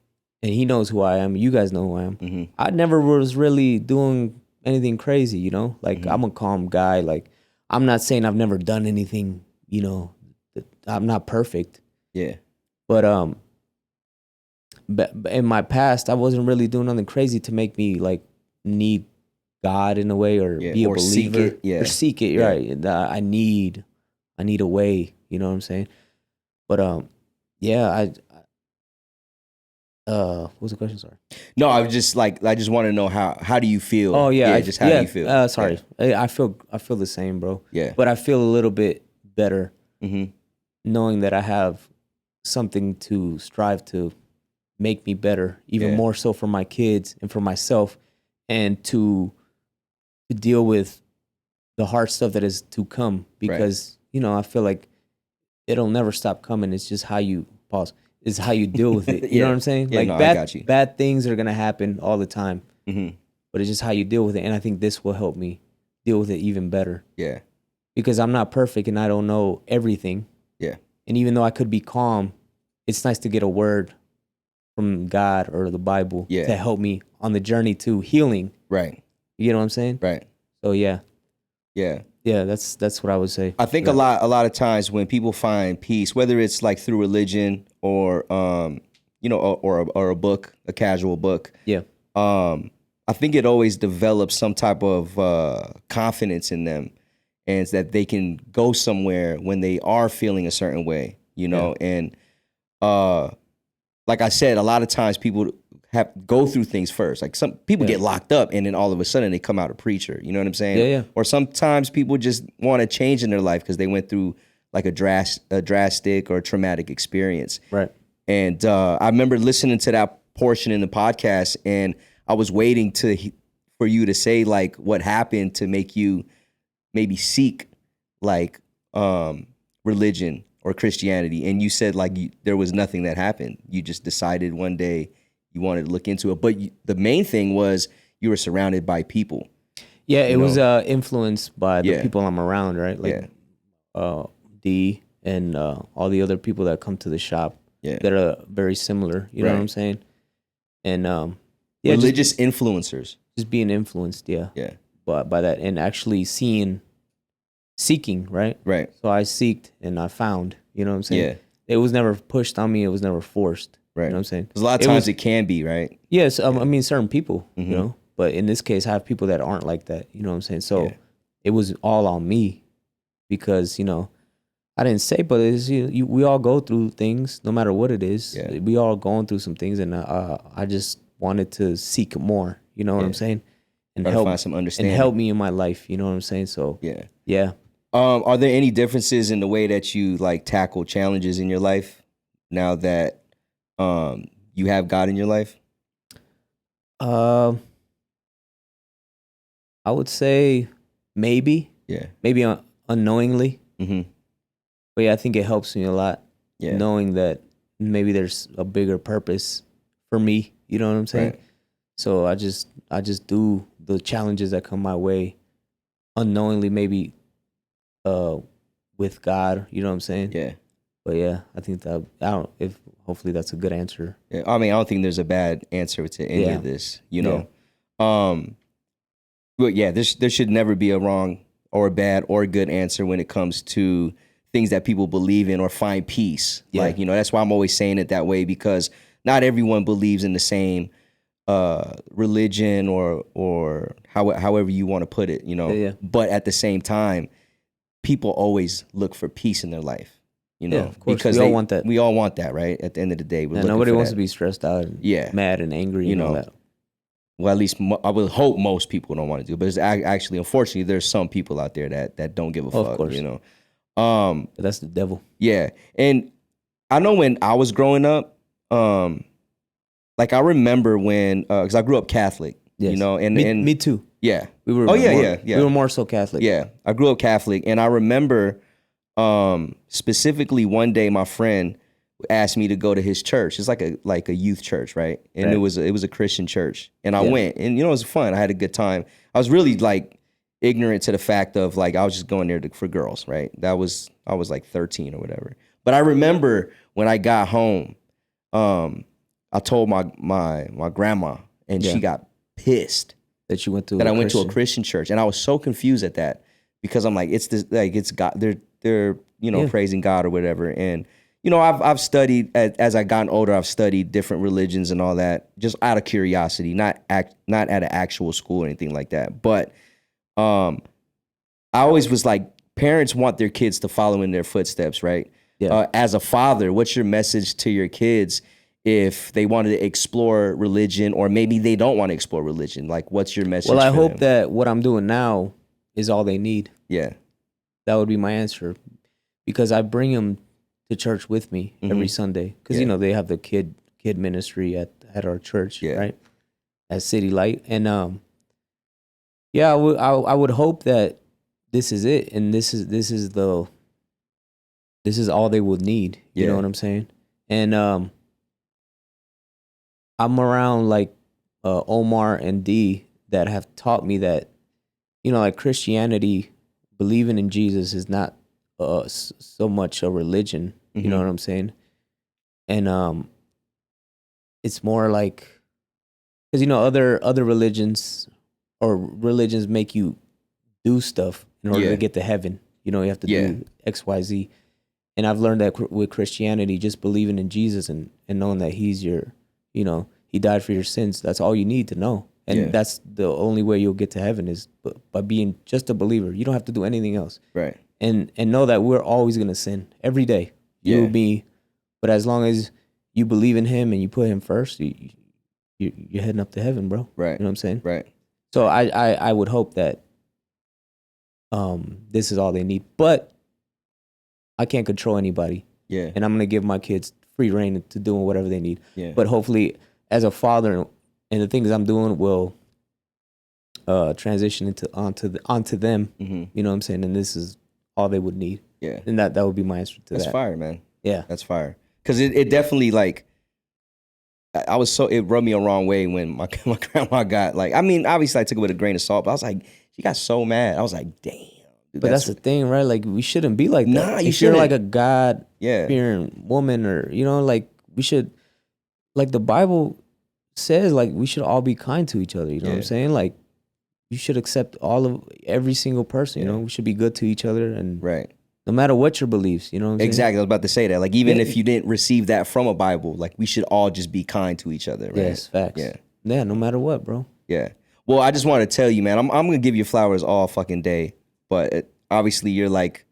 And he knows who I am. You guys know who I am. Mm-hmm. I never was really doing anything crazy, you know? Like, mm-hmm. I'm a calm guy. Like, I'm not saying I've never done anything, you know, I'm not perfect. Yeah. But in my past, I wasn't really doing nothing crazy to make me, like, need God in a way or be a believer. Seek it. Yeah. Or seek it, right. I need a way, you know what I'm saying? But, yeah, what was the question? Sorry. No, I was just like, I just want to know how do you feel? Oh yeah, just how do you feel? Sorry, yeah. I feel the same, bro. Yeah, but I feel a little bit better, knowing that I have something to strive to make me better, even more so for my kids and for myself, and to deal with the hard stuff that is to come. Because you know, I feel like it'll never stop coming. It's just how you is how you deal with it. You know what I'm saying? Yeah, like bad things are gonna happen all the time. Mm-hmm. But it's just how you deal with it. And I think this will help me deal with it even better. Yeah. Because I'm not perfect and I don't know everything. Yeah. And even though I could be calm, it's nice to get a word from God or the Bible to help me on the journey to healing. Right. You know what I'm saying? Right. So yeah. Yeah. Yeah, that's what I would say. I think a lot of times when people find peace, whether it's like through religion or you know, or a book, a casual book. Yeah. I think it always develops some type of confidence in them, and it's that they can go somewhere when they are feeling a certain way, you know. And like I said, a lot of times people go through things first. Like some people get locked up and then all of a sudden they come out a preacher. You know what I'm saying? Yeah, yeah. Or sometimes people just want to change in their life because they went through like a drastic or traumatic experience. Right. And I remember listening to that portion in the podcast, and I was waiting for you to say like what happened to make you maybe seek like religion or Christianity, and you said like there was nothing that happened. You just decided one day you wanted to look into it, but the main thing was you were surrounded by people. Yeah, it was influenced by the people I'm around, right? Like D and all the other people that come to the shop that are very similar. You know what I'm saying? And religious influencers, just being influenced, by that, and actually seeing seeking, right? Right. So I seeked and I found, you know what I'm saying? Yeah. It was never pushed on me. It was never forced. Right. You know what I'm saying? Because a lot of times it can be, right? Yes. I mean, certain people, you know, but in this case, I have people that aren't like that. You know what I'm saying? So it was all on me because, you know, I didn't say, but it's, we all go through things, no matter what it is. Yeah. We all going through some things, and I just wanted to seek more. You know what I'm saying? And Try to find some understanding. and help me in my life. You know what I'm saying? So yeah. Are there any differences in the way that you like tackle challenges in your life now that you have God in your life? I would say maybe. Yeah. Maybe unknowingly. Mm-hmm. But yeah, I think it helps me a lot Yeah. knowing that maybe there's a bigger purpose for me. You know what I'm saying? Right. So I just do the challenges that come my way unknowingly, maybe with God. You know what I'm saying? Yeah. But yeah, I think that hopefully that's a good answer. Yeah. I mean, I don't think there's a bad answer to any of this. You know. But yeah, there should never be a wrong or a bad or a good answer when it comes to things that people believe in or find peace. Yeah. Like, you know, that's why I'm always saying it that way, because not everyone believes in the same religion or however you want to put it, you know. Yeah. But at the same time, people always look for peace in their life, you know. Yeah, of course. Because we all want that. We all want that, right? At the end of the day, we're looking nobody for wants that. to be stressed out and mad and angry, You know. all that. Well, at least I would hope most people don't want to do it. But it's actually, unfortunately, there's some people out there that don't give a fuck, of course. you know. But that's the devil. Yeah. And I know when I was growing up, like I remember when, because I grew up Catholic, you know. And me too. Yeah. We were yeah. We were more so Catholic. Yeah. I grew up Catholic. And I remember specifically one day my friend asked me to go to his church. It's like a youth church, right? And it was a Christian church. And I went, and you know, it was fun. I had a good time. I was really like ignorant to the fact of like I was just going there for girls, right? I was like 13 or whatever. But I remember when I got home, I told my grandma, and she got pissed that you went to I went to a Christian church, and I was so confused at that because I'm like, it's this, like, it's God, they're you know praising God or whatever. And you know, I've studied as I gotten older. I've studied different religions and all that, just out of curiosity, not at an actual school or anything like that. But I always was like, parents want their kids to follow in their footsteps, right? Yeah. As a father, what's your message to your kids if they wanted to explore religion, or maybe they don't want to explore religion? Like, what's your message? Well, I hope them? that what I'm doing now is all they need. Yeah, that would be my answer, because I bring them to church with me every Sunday, because you know they have the kid ministry at our church, right? At City Light, and I would hope that this is it, and this is all they would need. You know what I'm saying? And I'm around like Omar and D that have taught me that, you know, like Christianity, believing in Jesus is not so much a religion. You know what I'm saying? And it's more like, because you know other religions make you do stuff in order to get to heaven. You know, you have to do X, Y, Z. And I've learned that with Christianity, just believing in Jesus and knowing that he's your, you know, he died for your sins. That's all you need to know. And that's the only way you'll get to heaven, is by being just a believer. You don't have to do anything else. Right. And know that we're always going to sin every day. You, me. But as long as you believe in him and you put him first, you're heading up to heaven, bro. Right. You know what I'm saying? Right. So I would hope that this is all they need. But I can't control anybody. Yeah. And I'm going to give my kids free reign to doing whatever they need. Yeah. But hopefully, as a father, and the things I'm doing will transition onto them. You know what I'm saying? And this is all they would need. Yeah. And that would be my answer to that. That's fire, man. Yeah. That's fire. Because it definitely, like, it rubbed me a wrong way when my grandma got, like, I mean, obviously I took it with a grain of salt, but I was like, she got so mad. I was like, damn. Dude, but that's the thing, right? Like, we shouldn't be like that. Nah, if you're like a God-fearing woman, or, you know, like, we should, like the Bible says, like, we should all be kind to each other. You know what I'm saying? Like, you should accept every single person. You know, we should be good to each other, and right. no matter what your beliefs. You know what I'm saying? Exactly. I was about to say that. Like, even if you didn't receive that from a Bible, like, we should all just be kind to each other. Right? Yes, facts. Yeah, no matter what, bro. Yeah. Well, I just want to tell you, man, I'm gonna give you flowers all fucking day, but obviously you're like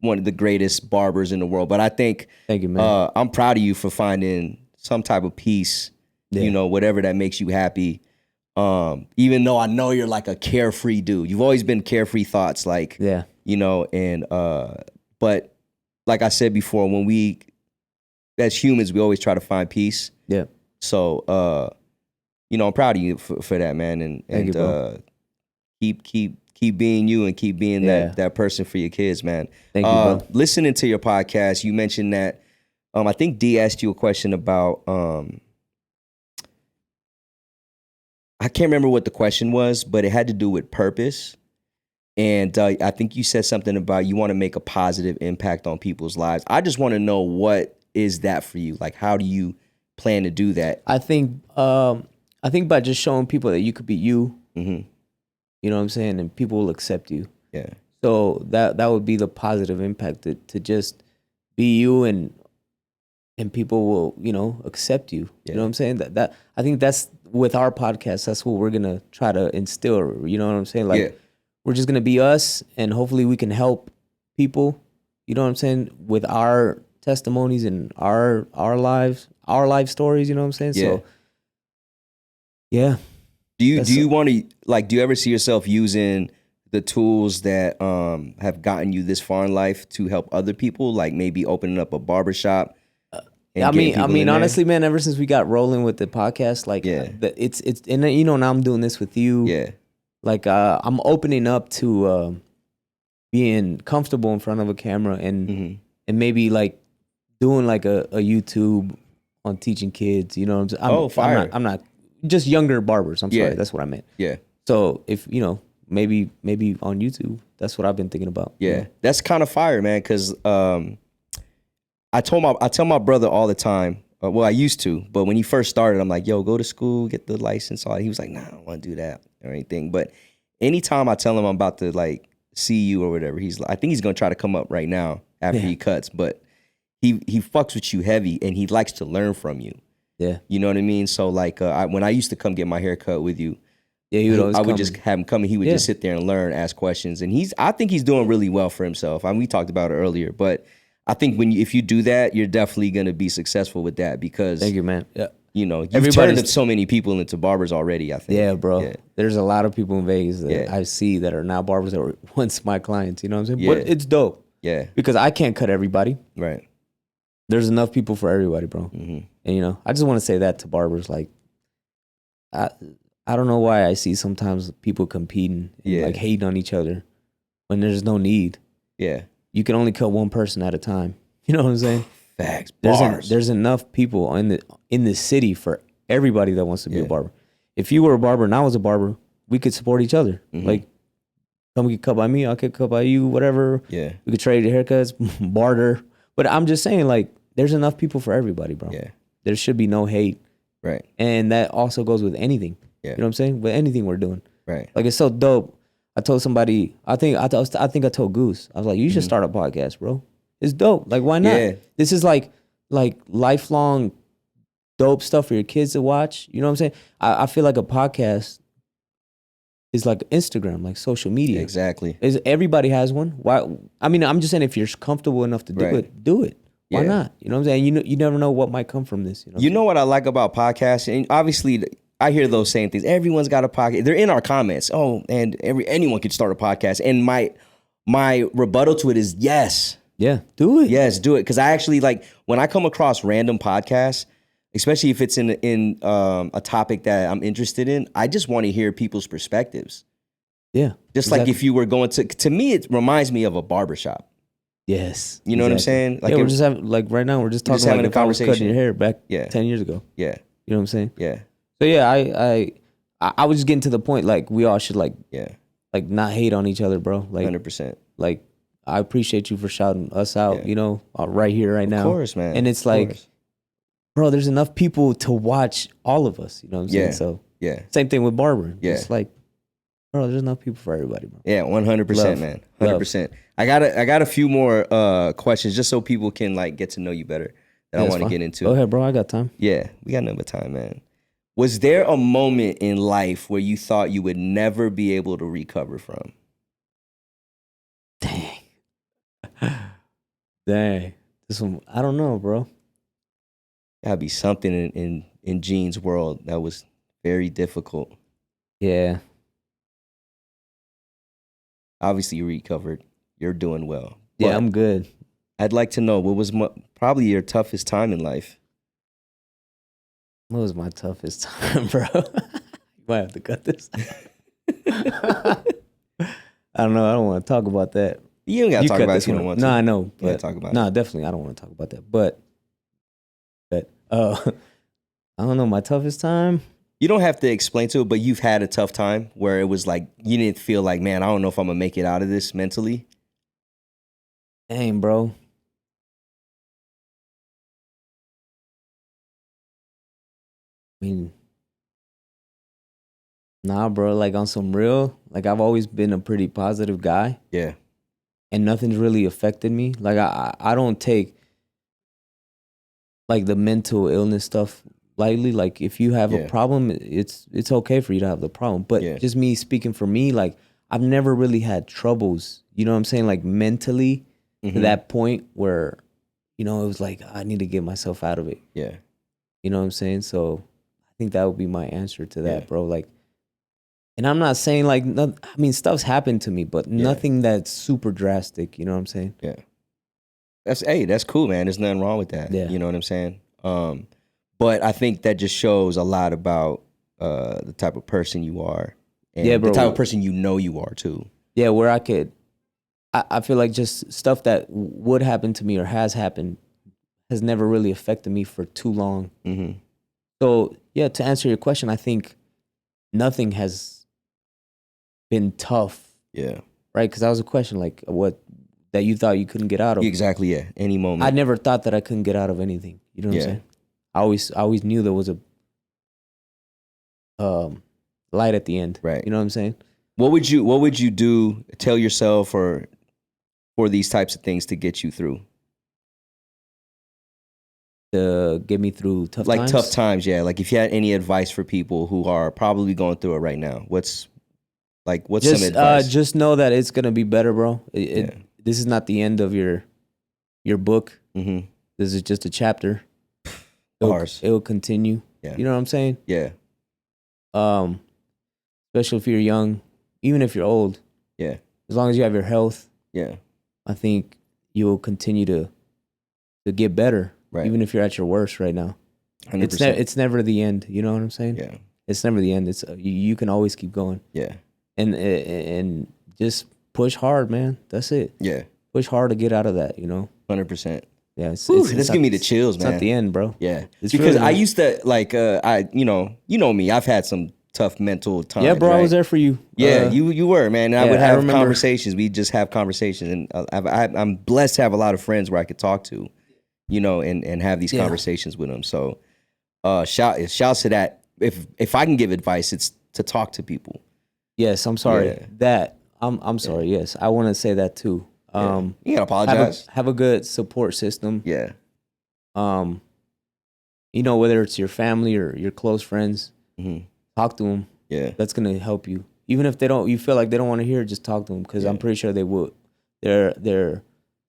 one of the greatest barbers in the world. But I think, thank you, man. I'm proud of you for finding some type of peace. You know, whatever that makes you happy. Even though I know you're like a carefree dude, you've always been carefree thoughts, like, you know, and but like I said before, when we as humans, we always try to find peace. Yeah. So you know, I'm proud of you for that, man, and keep being you and keep being that person for your kids, man. Thank you, bro. Listening to your podcast, you mentioned that I think D asked you a question about I can't remember what the question was, but it had to do with purpose. And I think you said something about you want to make a positive impact on people's lives. I just want to know, what is that for you? Like, how do you plan to do that? I think by just showing people that you could be you, you know what I'm saying, and people will accept you. Yeah. So that would be the positive impact, to just be you, and people will, you know, accept you. You know what I'm saying? That I think that's, with our podcast, that's what we're gonna try to instill. You know what I'm saying? Like, we're just gonna be us, and hopefully we can help people. You know what I'm saying? With our testimonies and our life stories. You know what I'm saying? So, yeah. Do you want to, like, do you ever see yourself using the tools that have gotten you this far in life to help other people? Like, maybe opening up a barbershop. I mean, honestly, man, ever since we got rolling with the podcast, like, it's, and you know, now I'm doing this with you. Yeah. Like, I'm opening up to being comfortable in front of a camera, and maybe like doing like a YouTube on teaching kids. You know what I'm saying? I'm not just younger barbers. I'm sorry, that's what I meant. Yeah. So if, you know, maybe on YouTube, that's what I've been thinking about. Yeah, you know? That's kind of fire, man. Because I tell my brother all the time. Well, I used to, but when he first started, I'm like, "Yo, go to school, get the license." All he was like, "Nah, I don't want to do that or anything." But anytime I tell him I'm about to like see you or whatever, I think he's gonna try to come up right now after he cuts. But he fucks with you heavy, and he likes to learn from you. Yeah, you know what I mean. So like, when I used to come get my hair cut with you, I would just have him come, and he would just sit there and learn, ask questions, and I think he's doing really well for himself. I mean, we talked about it earlier, but I think if you do that, you're definitely going to be successful with that, because thank you, man. Yeah. You know, you've turned so many people into barbers already, I think. Yeah, bro. Yeah. There's a lot of people in Vegas that I see that are now barbers that were once my clients, you know what I'm saying? Yeah. But it's dope. Yeah. Because I can't cut everybody. Right. There's enough people for everybody, bro. And, you know, I just want to say that to barbers. Like, I don't know why I see sometimes people competing and like hating on each other when there's no need. Yeah. You can only cut one person at a time. You know what I'm saying? Facts. There's enough people in the city for everybody that wants to be a barber. If you were a barber and I was a barber, we could support each other. Like, come get cut by me, I'll get cut by you, whatever. Yeah. We could trade haircuts, barter. But I'm just saying, like, there's enough people for everybody, bro. Yeah. There should be no hate. Right. And that also goes with anything. Yeah. You know what I'm saying? With anything we're doing. Right. Like, it's so dope. I told somebody, I think I told Goose, I was like, you should start a podcast, bro. It's dope. Like, why not? Yeah. This is like lifelong dope stuff for your kids to watch. You know what I'm saying? I feel like a podcast is like Instagram, like social media. Exactly. Everybody has one. Why? I mean, I'm just saying, if you're comfortable enough to do it, do it. Why not? You know what I'm saying? You never know what might come from this. You know what I like about podcasting? And obviously, I hear those same things. Everyone's got a podcast. They're in our comments. Oh, and anyone could start a podcast. And my rebuttal to it is yes. Yeah, do it. Yes, do it. Because I actually, like, when I come across random podcasts, especially if it's in a topic that I'm interested in, I just want to hear people's perspectives. Yeah. Just like if you were going to me, it reminds me of a barbershop. Yes. You know what I'm saying? Like, we're just having, like, right now, we're just talking like a conversation. Cutting your hair back 10 years ago. Yeah. You know what I'm saying? Yeah. So yeah, I was just getting to the point, like, we all should like not hate on each other, bro. Like 100%. Like, I appreciate you for shouting us out, you know, right here, right now. Of course, man. And it's like, bro, there's enough people to watch all of us. You know what I'm saying? So same thing with Barber. Yeah. It's like, Bro, there's enough people for everybody, bro. Yeah, 100%, man. 100%. I got a few more questions just so people can like get to know you better that I want to get into. Go ahead, bro. I got time. Yeah, we got number time, man. Was there a moment in life where you thought you would never be able to recover from? Dang. Dang. This one, I don't know, bro. Gotta be something in Gene's world that was very difficult. Yeah. Obviously, you recovered. You're doing well. Yeah, I'm good. I'd like to know what was probably your toughest time in life. What was my toughest time, bro? You might have to cut this. I don't know. I don't want to talk about that. You don't got to talk about it if you don't want to. No, I know. You got to talk about it. No, definitely. I don't want to talk about that. But I don't know. My toughest time? You don't have to explain to it, but you've had a tough time where it was like, you didn't feel like, man, I don't know if I'm going to make it out of this mentally. Dang, bro. I mean, nah, bro. Like on some real, like I've always been a pretty positive guy. Yeah. And nothing's really affected me. Like I don't take like the mental illness stuff lightly. Like if you have a problem, it's okay for you to have the problem. But just me speaking for me, like I've never really had troubles. You know what I'm saying? Like mentally to that point where, you know, it was like I need to get myself out of it. Yeah. You know what I'm saying? So I think that would be my answer to that, bro. Like, and I'm not saying like, I mean, stuff's happened to me, but nothing that's super drastic. You know what I'm saying? Yeah. That's cool, man. There's nothing wrong with that. Yeah. You know what I'm saying? But I think that just shows a lot about the type of person you are. And the type of person you know you are too. Yeah, where I feel like just stuff that would happen to me or has happened has never really affected me for too long. Mm-hmm. So, yeah, to answer your question, I think nothing has been tough. Yeah. Right? Because that was a question, like, what, that you thought you couldn't get out of. Exactly, yeah. Any moment. I never thought that I couldn't get out of anything. You know what I'm saying? I always knew there was a light at the end. Right. You know what I'm saying? What would you do, tell yourself or for these types of things to get you through? To get me through tough times? Like tough times, yeah. Like if you had any advice for people who are probably going through it right now, what's some advice? Just know that it's going to be better, bro. This is not the end of your book. Mm-hmm. This is just a chapter. It'll continue. Yeah. You know what I'm saying? Yeah. Especially if you're young, even if you're old. Yeah. As long as you have your health. Yeah. I think you'll continue to get better. Right. Even if you're at your worst right now. 100%. It's never the end. You know what I'm saying? Yeah. It's never the end. It's you can always keep going. Yeah. And just push hard, man. That's it. Yeah. Push hard to get out of that, you know? 100%. Yeah. That's giving me the chills, man. It's not the end, bro. Yeah. It's because really I used to you know me. I've had some tough mental times. Yeah, bro. Right? I was there for you. Yeah, you were, man. And I would have remember. conversations. We just have conversations, and I'm blessed to have a lot of friends where I could talk to, you know, and have these conversations with them. So, shouts to that. If I can give advice, it's to talk to people. Yes, I'm sorry. I'm sorry. Yes, I want to say that too. You gotta apologize. Have a good support system. Yeah. You know, whether it's your family or your close friends, talk to them. Yeah. That's gonna help you. Even if you feel like they don't want to hear it, just talk to them because I'm pretty sure they would. They're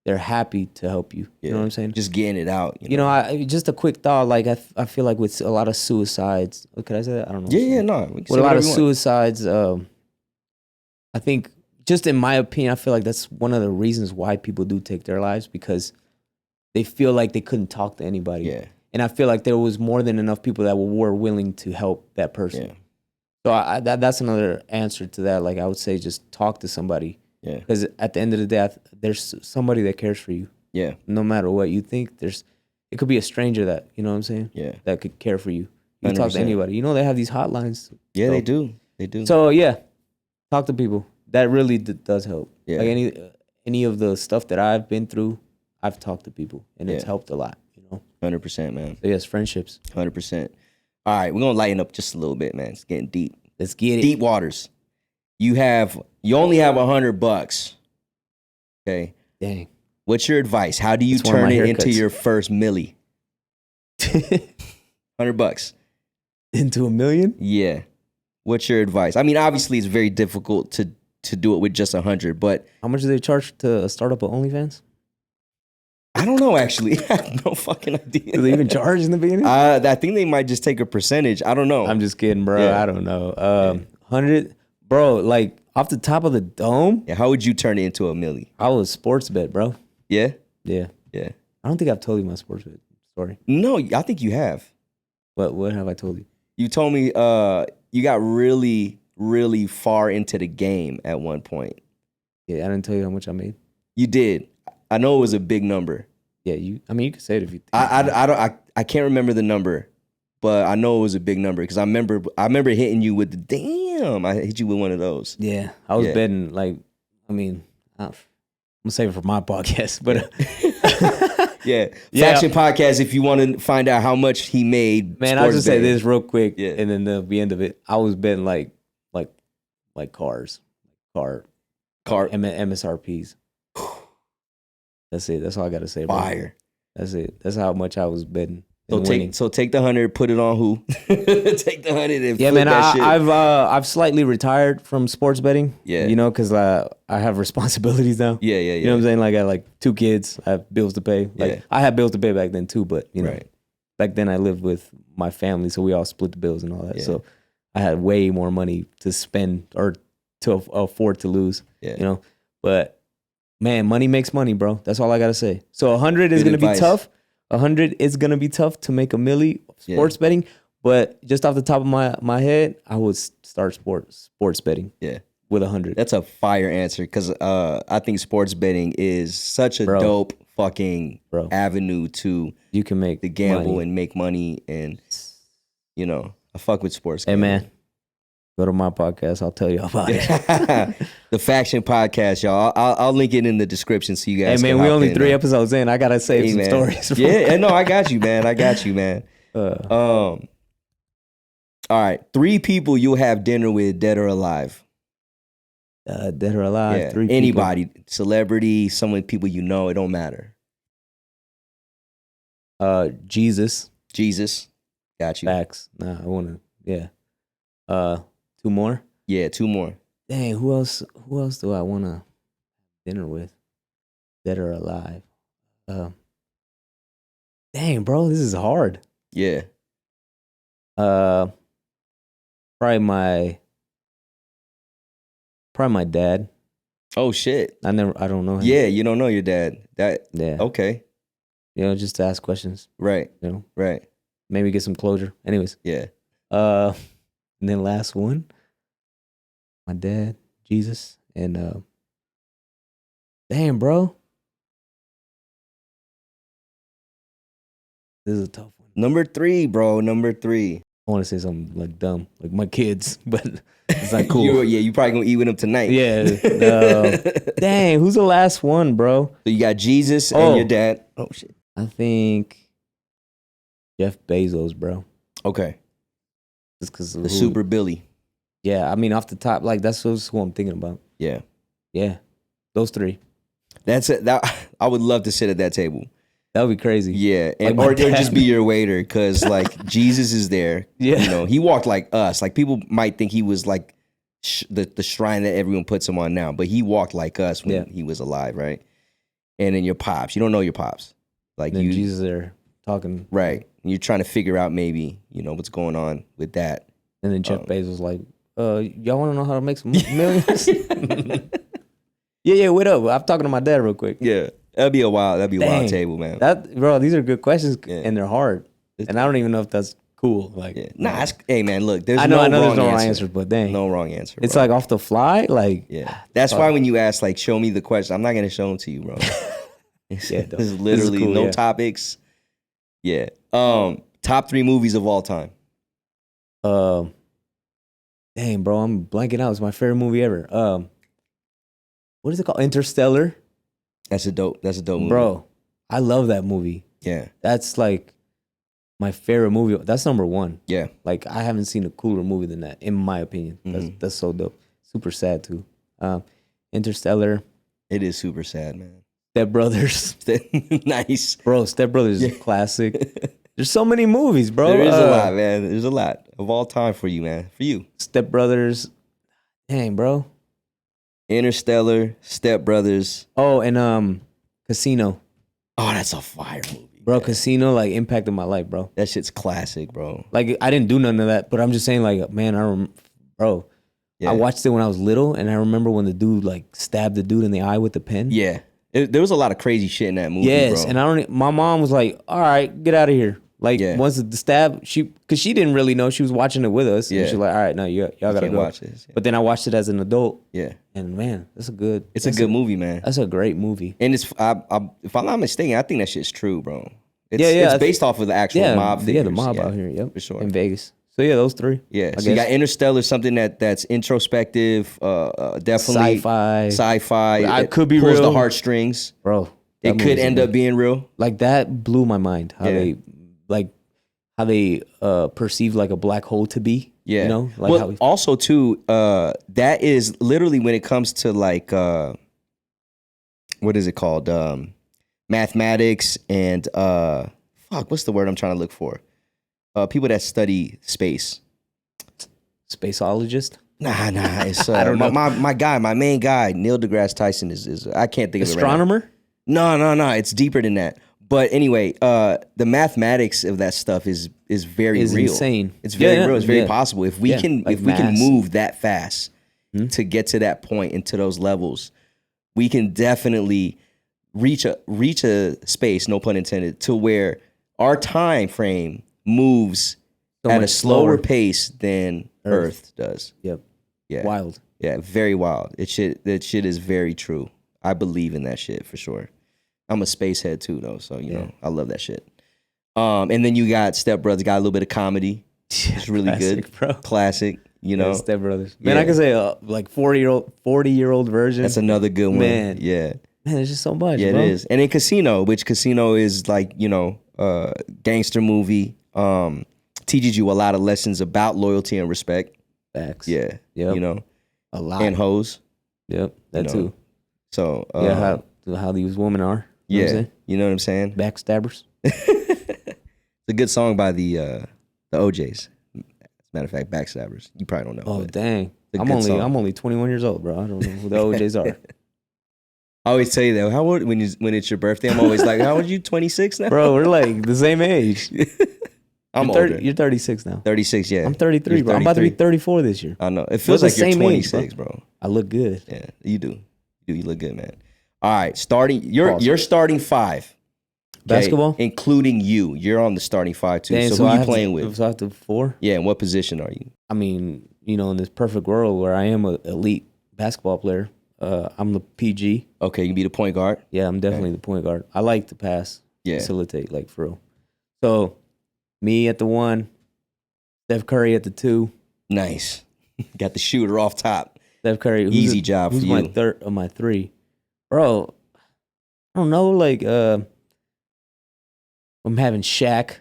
happy to help you. Yeah. You know what I'm saying? Just getting it out. You know, just a quick thought. Like I feel like with a lot of suicides. Could I say that? I don't know. Yeah, no. With a lot of suicides, I think, just in my opinion, I feel like that's one of the reasons why people do take their lives because they feel like they couldn't talk to anybody. Yeah. And I feel like there was more than enough people that were willing to help that person. Yeah. So that's another answer to that. Like I would say, just talk to somebody. Yeah. Because at the end of the day, there's somebody that cares for you. Yeah. No matter what you think, it could be a stranger that, you know what I'm saying? Yeah. That could care for you. You can 100%. talk to anybody. You know, they have these hotlines. Yeah, so, they do. They do. So yeah, talk to people. That really does help. Yeah. Like any of the stuff that I've been through, I've talked to people and it's helped a lot, you know? 100%, man. So yes, friendships. 100%. All right, we're going to lighten up just a little bit, man. It's getting deep. Let's get it. Deep waters. You only have $100. Okay. Dang. What's your advice? How do you It's one of turn my it into haircuts. your first milli? $100. Into $1 million? Yeah. What's your advice? I mean, obviously, it's very difficult to do it with just 100, but How much do they charge to start up an OnlyFans? I don't know. Actually, I have no fucking idea. Do they even charge in the beginning? I think they might just take a percentage. I don't know. I'm just kidding, bro. Yeah. I don't know. 100, bro. Like off the top of the dome, Yeah, how would you turn it into a milli? I was sports bet, bro. Yeah, Yeah. yeah. I don't think I've told you my sports bet story. No, I think you have. What have I told you? You told me you got really, really far into the game at one point. Yeah, I didn't tell you how much I made. You did. I know it was a big number. Yeah, you could say it if you think. I can't remember the number, but I know it was a big number because I remember hitting you with the damn. I hit you with one of those. Yeah, I was Yeah. betting like, I'm gonna save it for my podcast, but Yeah. Yeah. Faction Podcast. If you want to find out how much he made, man, I'll sports just say betting. this real quick, Yeah. and then the end of it. I was betting like cars, Car MSRPs. That's it. That's all I gotta say. Bro. fire. That's it. That's how much I was betting. So and winning. take the 100, put it on who? Take the 100 and Yeah, flip man. that shit. I've slightly retired from sports betting. Yeah. you know, because I have responsibilities now. Yeah. You know what I'm saying? Like I got like 2 kids. I have bills to pay. Like Yeah. I had bills to pay back then too, but you know, Right. back then I lived with my family, so we all split the bills and all that. Yeah. So I had way more money to spend or to afford to lose. Yeah. You know, but man, money makes money, bro. That's all I gotta say. So 100 is Good gonna be advice. tough. 100 is gonna be tough to make a milli sports betting. But just off the top of my head, I would start sports betting. Yeah. With 100. That's a fire answer because I think sports betting is such a Bro. dope fucking Bro. avenue to You can make the gamble money. and make money, and you know, I fuck with sports. Hey gambling. man, go to my podcast. I'll tell you about it. The Faction Podcast, y'all. I'll link it in the description so you Hey guys. man, can we hop only in 3 there. episodes in. I gotta save Hey, some man. stories. Yeah, no, I got you, man. All right, 3 people you'll have dinner with, dead or alive. Dead or alive. Yeah, 3 people. anybody, celebrity, someone, people you know, it don't matter. Jesus. Jesus, got you. Facts. Nah, I wanna. Yeah. 2 more. Yeah, 2 more. Dang, who else do I wanna dinner with? Dead or alive? Dang, bro, this is hard. Yeah, Probably my dad. oh shit. I don't know him. Yeah, you don't know your dad. That Yeah. okay. You know, just to ask questions, Right, you know, right. maybe get some closure. Anyways, Yeah, and then last one, my dad, Jesus, and damn, bro. This is a tough one. number 3, bro. Number 3. I want to say something like dumb, like my kids, but it's not cool. You probably gonna eat with him tonight. Yeah. Dang, who's the last one, bro? So you got Jesus and Oh. your dad. Oh shit. I think Jeff Bezos, bro. Okay. Just because The Super Billy. Yeah, I mean, off the top, like that's who I'm thinking about. Yeah. Yeah, those 3. That's it. That I would love to sit at that table. That would be crazy. Yeah, and Like my or dad. just be your waiter because like Jesus is there. Yeah. You know, he walked like us. Like people might think he was like the shrine that everyone puts him on now, but he walked like us when he was alive, right? And then your pops, you don't know your pops, like Then you, Jesus there talking, right? And you're trying to figure out maybe what's going on with that. and then Jeff Bezos like, y'all want to know how to make some millions? yeah, what up? I'm talking to my dad real quick. Yeah, that'd be a wild Dang. table, man. That, bro, these are good questions, Yeah. and they're hard, and I don't even know if that's cool. Like, Yeah. Nah, hey man, look, there's I know no there's no wrong wrong answer. answers, but dang, No wrong answer. it's bro. like off the fly, like, Yeah, that's why when you ask, like, show me the question, I'm not gonna show them to you, bro. Yeah, There's literally cool, no yeah. topics. Yeah. Top 3 movies of all time. dang, bro, I'm blanking out. It's my favorite movie ever. What is it called? Interstellar, That's a dope movie, bro. I love that movie. Yeah, That's like my favorite movie. That's number 1. yeah, Like I haven't seen a cooler movie than that, in my opinion. Mm-hmm. That's so dope. super sad too. Interstellar. It is super sad, man. Step Brothers. Nice. Bro, Step Brothers is a classic. There's so many movies, bro. There is a lot, man. There's a lot of all time for you, man. For you. Step Brothers. Dang, bro. Interstellar, Step Brothers. Oh, and Casino. Oh, that's a fire movie. Bro, man. Casino like impacted my life, bro. That shit's classic, bro. Like I didn't do none of that, but I'm just saying, like, man, bro. Yeah. I watched it when I was little, and I remember when the dude like stabbed the dude in the eye with the pen. Yeah, there was a lot of crazy shit in that movie. Yes, bro. and my mom was like, "All right, get out of here." Like once the stab, because she didn't really know, she was watching it with us. Yeah, and she was like, "All right, no, y'all gotta go watch this." Yeah. But then I watched it as an adult. Yeah, and man, it's a good movie, man. That's a great movie. And it's if I'm not mistaken, I think that shit's true, bro. It's based off of the actual mob figures. Yeah, the mob out here. Yep, for sure, in Vegas. So yeah, those three. Yeah, so you got Interstellar, something that's introspective, definitely sci-fi. It could be pulls real. The heartstrings, bro. It could end up being real. Like that blew my mind. How they perceive like a black hole to be. Yeah, you know. Like well, also too, that is literally when it comes to like what is it called? Mathematics and what's the word I'm trying to look for? People that study space. Spaceologist? Nah. It's I don't know. My main guy, Neil deGrasse Tyson is I can't think of it right now. Astronomer? No. It's deeper than that. But anyway, the mathematics of that stuff is very real. Insane. It's very real. It's very possible. If we can move that fast to get to that point and to those levels, we can definitely reach a space, no pun intended, to where our time frame moves at a slower pace than Earth does. Yep. Yeah. Wild. Yeah, very wild. That shit is very true. I believe in that shit for sure. I'm a space head too, though, so you know I love that shit. And then you got Step Brothers, got a little bit of comedy. It's really Classic, good, bro. Classic. You know, Step Brothers. Man, I could say like 40-year-old version. That's another good one. Man, yeah. Man, there's just so much. Yeah, bro. it is. And in Casino is like gangster movie. Teaches you a lot of lessons about loyalty and respect. Facts. Yeah. Yep. A lot. And hoes. Yep. That too. So how these women are. You know what I'm saying? Backstabbers. It's a good song by the OJs. As a matter of fact, Backstabbers. You probably don't know. Oh dang. I'm song. only 21 years old, bro. I don't know who the OJs are. I always tell you that. How old when it's your birthday? I'm always like, how old are you? 26 now? Bro, we're like the same age. I'm older. You're 36 now. 36, yeah. I'm 33, bro. I'm about to be 34 this year. I know. It feels like you're 26, age, bro. I look good. Yeah, you do. You look good, man. All right, you're starting five. Basketball? Including you. You're on the starting five, too. Dang, so who are you playing with? So I have to 4? Yeah, and what position are you? I mean, in this perfect world where I am an elite basketball player, I'm the PG. Okay, you can be the point guard? Yeah, I'm definitely the point guard. I like to pass, facilitate, like, for real. So, me at the 1, Steph Curry at the 2. Nice. Got the shooter off top. Steph Curry. Easy job for you. Who's my 3? Bro, I don't know, like, I'm having Shaq.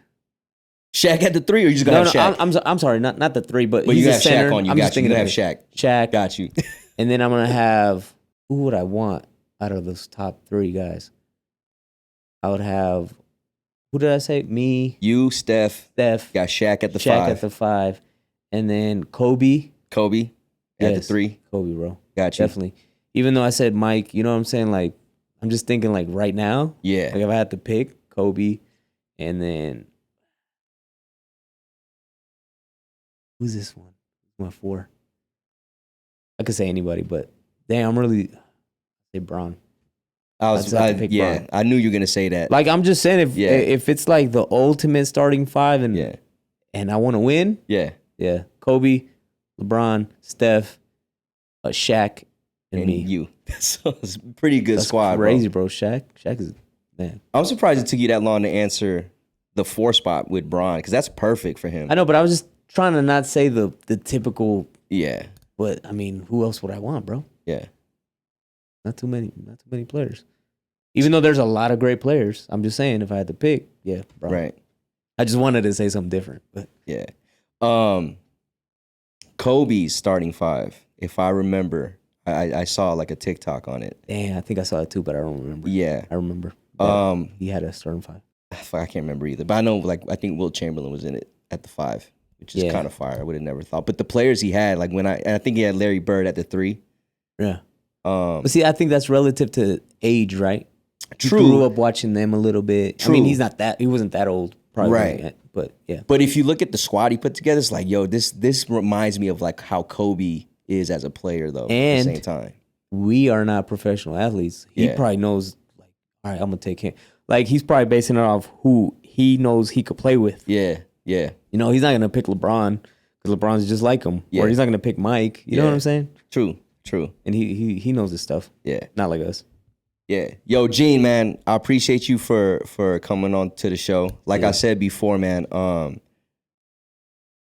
Shaq at the 3, or you just gonna have Shaq? I'm sorry, not the 3, but you he's got a center. Shaq on you. I'm just thinking you have Shaq. Shaq. Got you. And then I'm gonna have, who would I want out of those top 3 guys? I would have, who did I say? Me. You, Steph. Got Shaq at the 5. Shaq at the 5, and then Kobe at the 3. Kobe, bro. Got you. Definitely. Even though I said Mike, you know what I'm saying? Like, I'm just thinking like right now. Yeah. Like if I had to pick Kobe, and then who's this one? My 4. I could say anybody, but damn, I'm really say Bron. I knew you were gonna say that. Like I'm just saying, if it's like the ultimate starting 5, and I want to win, Kobe, LeBron, Steph, Shaq, and me. You. So it's a pretty good squad. Crazy, bro. Shaq is man. I'm surprised it took you that long to answer the 4 spot with Bron, because that's perfect for him. I know, but I was just trying to not say the typical. Yeah. But I mean, who else would I want, bro? Yeah. Not too many players. Even though there's a lot of great players, I'm just saying if I had to pick, bro. Right. I just wanted to say something different, but yeah. Kobe's starting 5 if I remember. I saw like a TikTok on it. Damn, I think I saw it too, but I don't remember. Yeah. I remember. He had a starting 5. I can't remember either. But I know, like, I think Wilt Chamberlain was in it at the 5, which is kind of fire. I would have never thought. But the players he had, like, I think he had Larry Bird at the 3. Yeah. But see, I think that's relative to age, right? True. You grew up watching them a little bit. True. I mean, he wasn't that old, probably. Right. But yeah. But if you look at the squad he put together, it's like, yo, this reminds me of like how Kobe is as a player, though. And at the same time, we are not professional athletes. He probably knows, like, all right, I'm gonna take him. Like, he's probably basing it off who he knows he could play with. Yeah. You know, he's not gonna pick LeBron because LeBron's just like him, or he's not gonna pick Mike. You know what I'm saying? True. And he knows this stuff. Yeah, not like us. Yeah. Yo, Gene, man, I appreciate you for coming on to the show. Like I said before, man,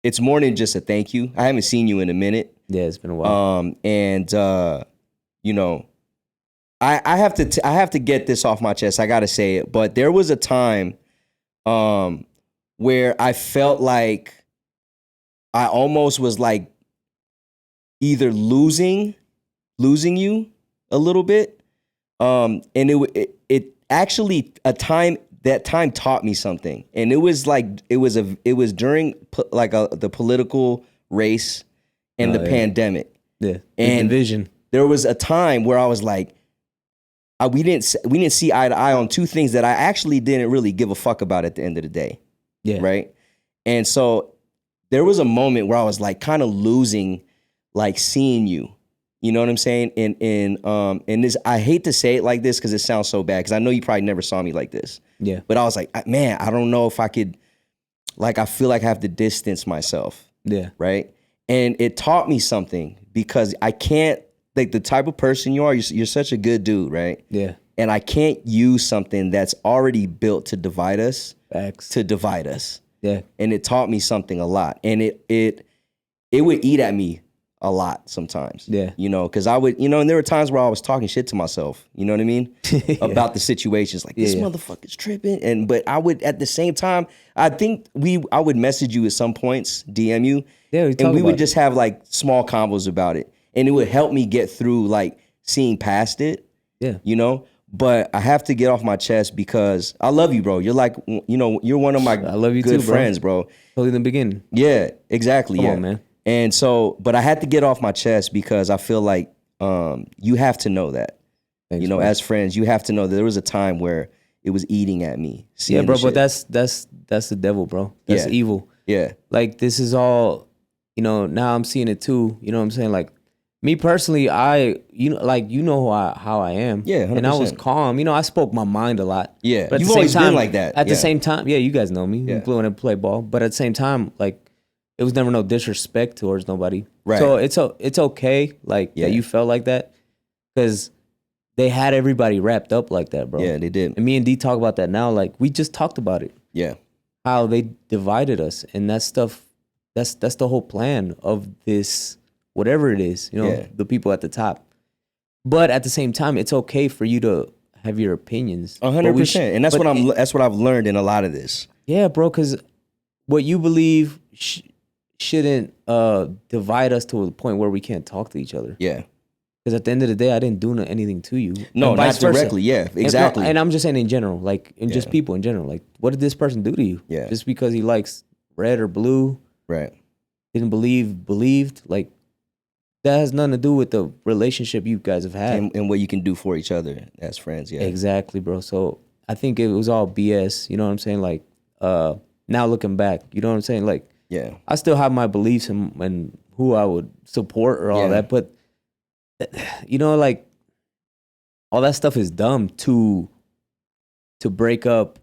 it's more than just a thank you. I haven't seen you in a minute. Yeah, it's been a while. And you know, I have to get this off my chest. I gotta say it. But there was a time where I felt like I almost was like either losing you a little bit. And it actually that time taught me something, and it was during the political race and the pandemic. Yeah, and division. There was a time where I was like, we didn't see eye to eye on two things that I actually didn't really give a fuck about at the end of the day. Yeah, right. And so there was a moment where I was like kind of losing, like seeing you. You know what I'm saying? And this, I hate to say it like this because it sounds so bad, because I know you probably never saw me like this. Yeah. But I was like, man, I don't know if I could, like, I feel like I have to distance myself. Yeah. Right? And it taught me something, because I can't, like, the type of person you are, you're such a good dude, right? Yeah. And I can't use something that's already built to divide us. Facts. To divide us. Yeah. And it taught me something a lot. And it would eat at me a lot sometimes. Yeah. You know, because I would, you know, and there were times where I was talking shit to myself, you know what I mean? About the situations, like, this motherfucker's tripping. But I would, at the same time, I think I would message you at some points, DM you. Yeah, and we would just have like small combos about it. And it would help me get through, like, seeing past it. Yeah. You know? But I have to get off my chest because I love you, bro. You're like, you know, you're one of my I love you good too, friends, bro. Totally in the beginning. Yeah, exactly. Come on, man. And so, but I had to get off my chest because I feel like you have to know that. Thanks, you know, man. As friends, you have to know that there was a time where it was eating at me. Yeah, bro, but that's the devil, bro. That's evil. Yeah. Like, this is all, you know, now I'm seeing it too. You know what I'm saying? Like, me personally, you know how I am. Yeah, 100%. And I was calm. You know, I spoke my mind a lot. Yeah, but you've always been like that. At the same time, yeah, you guys know me. Yeah. We flew in and play ball. But at the same time, like, it was never no disrespect towards nobody. Right. So it's okay, like, that you felt like that, because they had everybody wrapped up like that, bro. Yeah, they did. And me and D talk about that now. Like, we just talked about it. Yeah. How they divided us, and that stuff. That's the whole plan of this, whatever it is. You know, the people at the top. But at the same time, it's okay for you to have your opinions. 100%. And that's what I've learned in a lot of this. Yeah, bro. Because what you believe shouldn't divide us to a point where we can't talk to each other. Yeah. Because at the end of the day, I didn't do anything to you. No, not directly. Yeah, exactly. And I'm just saying in general, like, just people in general. Like, what did this person do to you? Yeah. Just because he likes red or blue. Right. Didn't believed. Like, that has nothing to do with the relationship you guys have had. And what you can do for each other as friends. Yeah. Exactly, bro. So I think it was all BS. You know what I'm saying? Like, now looking back, you know what I'm saying? Like, yeah, I still have my beliefs and who I would support or all that, but you know, like, all that stuff is dumb to break up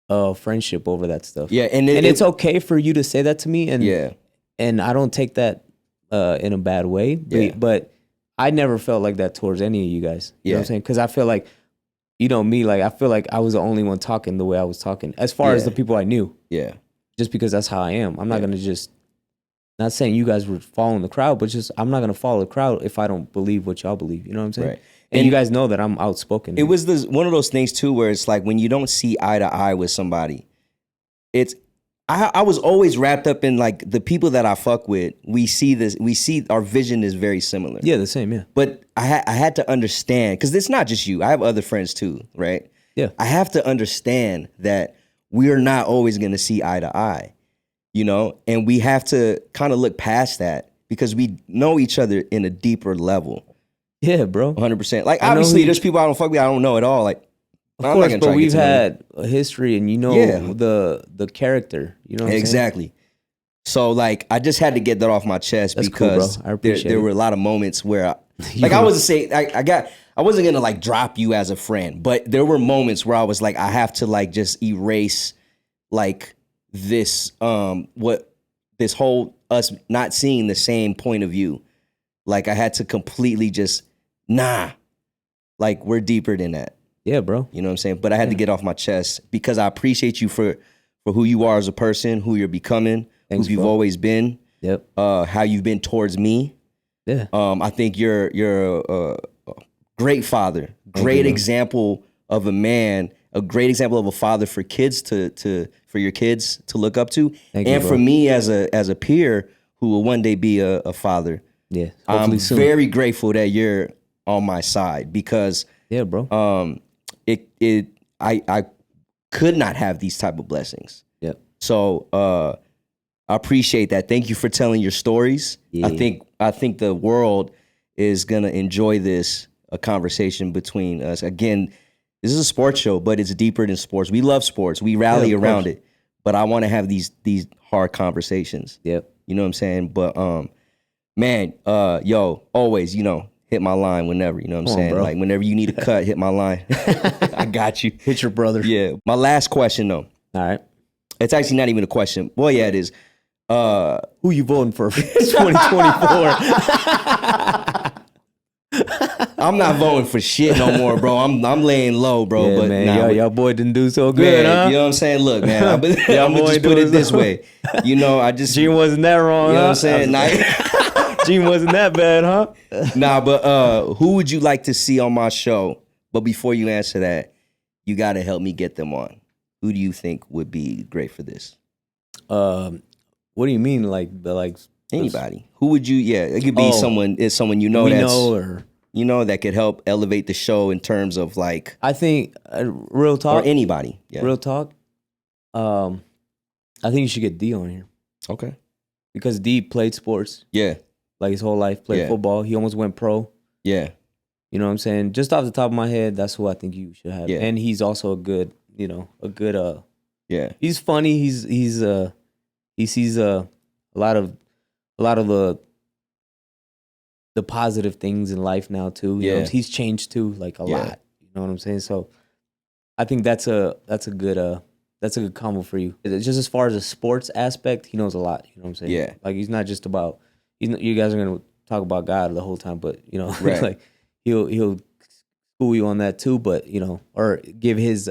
a friendship over that stuff. Yeah, and it's okay for you to say that to me, and and I don't take that in a bad way, but I never felt like that towards any of you guys. You know what I'm saying? Because I feel like, you know me, like, I feel like I was the only one talking the way I was talking, as far as the people I knew. Yeah. Just because that's how I am. I'm not going to just, not saying you guys were following the crowd, but just, I'm not going to follow the crowd if I don't believe what y'all believe. You know what I'm saying? Right. And you guys know that I'm outspoken. It was one of those things too, where it's like, when you don't see eye to eye with somebody, I was always wrapped up in like the people that I fuck with. We see our vision is very similar. Yeah, the same. Yeah. But I had to understand, because it's not just you. I have other friends too, right? Yeah. I have to understand that we are not always going to see eye to eye, you know, and we have to kind of look past that because we know each other in a deeper level. Yeah, bro. 100%. Like, obviously, there's people I don't fuck with, I don't know at all. Like, of course, but we've had a history, and you know the character. You know what I'm exactly. So, like, I just had to get that off my chest. That's because cool, bro. There were a lot of moments where, I wasn't gonna like drop you as a friend, but there were moments where I was like, I have to like just erase like this this whole us not seeing the same point of view. Like, I had to completely just like, we're deeper than that. Yeah, bro. You know what I'm saying? But I had to get off my chest because I appreciate you for who you are as a person, who you're becoming, who you've always been. Yep. How you've been towards me. Yeah. I think you're a great father, great example of a man, a great example of a father for kids for your kids to look up to, and for me as a peer who will one day be a father. Yeah. I'm very grateful that you're on my side because bro. I could not have these type of blessings. Yeah. So I appreciate that. Thank you for telling your stories. Yeah. I think the world is gonna enjoy a conversation between us. Again, this is a sports show, but it's deeper than sports. We love sports. We rally around it. But I want to have these hard conversations. Yep. You know what I'm saying? But man, always, hit my line whenever, you know what I'm saying? Bro. Like, whenever you need a cut, hit my line. I got you. Hit your brother. Yeah. My last question, though. All right. It's actually not even a question. Well, yeah, it is. Who you voting for 2024? I'm not voting for shit no more, bro. I'm laying low, bro. Yeah, but man, y'all boy didn't do so good, huh? You know what I'm saying? Look, man, I'm gonna just put it this way. Gene wasn't that wrong, you know what I'm saying? Gene wasn't that bad, huh? Nah, but who would you like to see on my show? But before you answer that, you got to help me get them on. Who do you think would be great for this? What do you mean, like anybody? Who would you? Yeah, it could be someone. It's someone you know that could help elevate the show in terms of like. I think real talk or anybody. Yeah. Real talk. I think you should get D on here. Okay. Because D played sports. Yeah. Like his whole life, played football. He almost went pro. Yeah. You know what I'm saying? Just off the top of my head, that's who I think you should have. Yeah. And he's also a good. Yeah. He's funny. He sees a lot of the positive things in life now too. You know, he's changed too, like a lot. You know what I'm saying? So I think that's a good combo for you. Just as far as a sports aspect, he knows a lot. You know what I'm saying? Yeah. Like he's not just about. You guys are gonna talk about God the whole time, but right. like he'll school you on that too. But or give his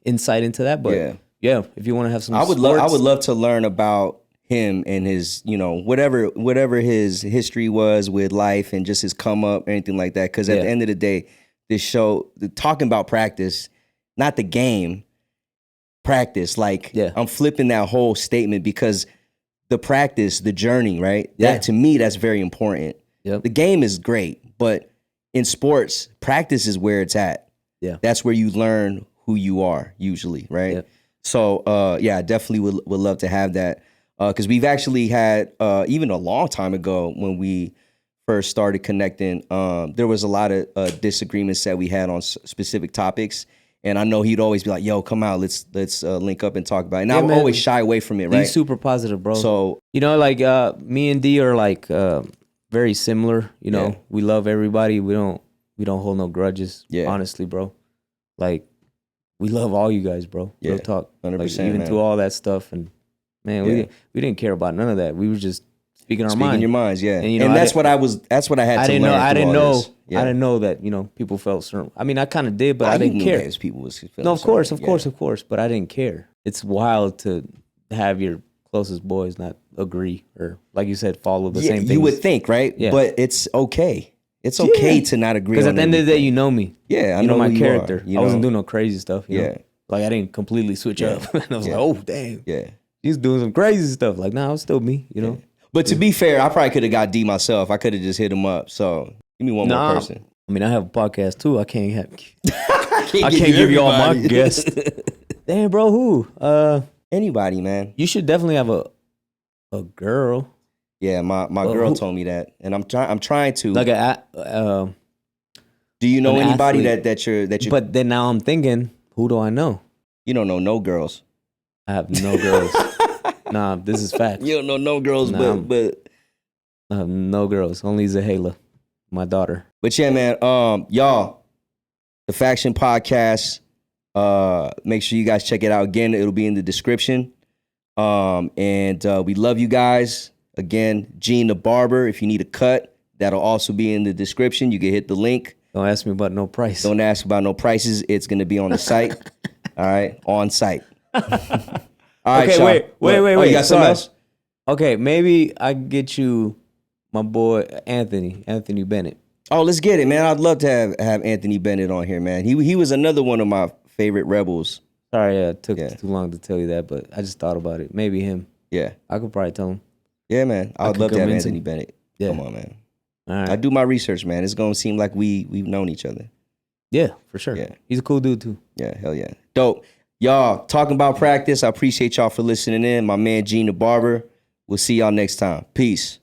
insight into that. But yeah, if you want to have some, I would love to learn about him and his, whatever his history was with life and just his come up, anything like that. Because at the end of the day, this show, talking about practice, not the game, practice. Like I'm flipping that whole statement because the practice, the journey, right? Yeah. That to me, that's very important. Yep. The game is great, but in sports, practice is where it's at. Yeah, that's where you learn who you are usually, right? Yep. So I definitely would love to have that because we've actually had even a long time ago when we first started connecting. There was a lot of disagreements that we had on specific topics, and I know he'd always be like, "Yo, come out, let's link up and talk about it." And I would always shy away from it, right? He's super positive, bro. So like me and D are like very similar. We love everybody. We don't hold no grudges. Yeah, honestly, bro. Like. We love all you guys, bro. Real talk. 100%, like, even through all that stuff. And, man, we didn't care about none of that. We were just speaking our minds. Speaking your minds, yeah. And that's what I had to learn. I didn't know that, people felt certain. I mean, I kind of did, but I didn't care. People was no, of course. But I didn't care. It's wild to have your closest boys not agree or, like you said, follow the same things. You would think, right? Yeah. But it's okay. It's okay to not agree. Because at the end of the day, you know me. Yeah, I know my character. I wasn't doing no crazy stuff. You know? Like I didn't completely switch up. And I was like, oh damn. Yeah. She's doing some crazy stuff. Like, nah, it was still me, you know. But to be fair, I probably could have got D myself. I could have just hit him up. So give me one more person. I mean, I have a podcast too. I can't have. I can't give you all my guests. Damn, bro, who? Anybody, man. You should definitely have a girl. Yeah, my girl told me that, and I'm trying to. Like do you know anybody athlete. that you're? But then now I'm thinking, who do I know? You don't know no girls. I have no girls. Nah, this is facts. You don't know no girls, but I have no girls. Only Zahela, my daughter. But yeah, man. Y'all, the Faction Podcast. Make sure you guys check it out again. It'll be in the description. And we love you guys. Again, Gene the Barber. If you need a cut, that'll also be in the description. You can hit the link. Don't ask me about no price. Don't ask about no prices. It's gonna be on the site. All right, on site. All right, okay, Sean. wait. Oh, you got something else? Okay, maybe I can get you my boy Anthony Bennett. Oh, let's get it, man. I'd love to have Anthony Bennett on here, man. He was another one of my favorite Rebels. Sorry, it took too long to tell you that, but I just thought about it. Maybe him. Yeah. I could probably tell him. Yeah, man. I'd love to have Anthony Bennett. Yeah. Come on, man. All right. I do my research, man. It's gonna seem like we've known each other. Yeah, for sure. Yeah. He's a cool dude too. Yeah, hell yeah. Dope. Y'all, talking about practice. I appreciate y'all for listening in. My man Gene the Barber. We'll see y'all next time. Peace.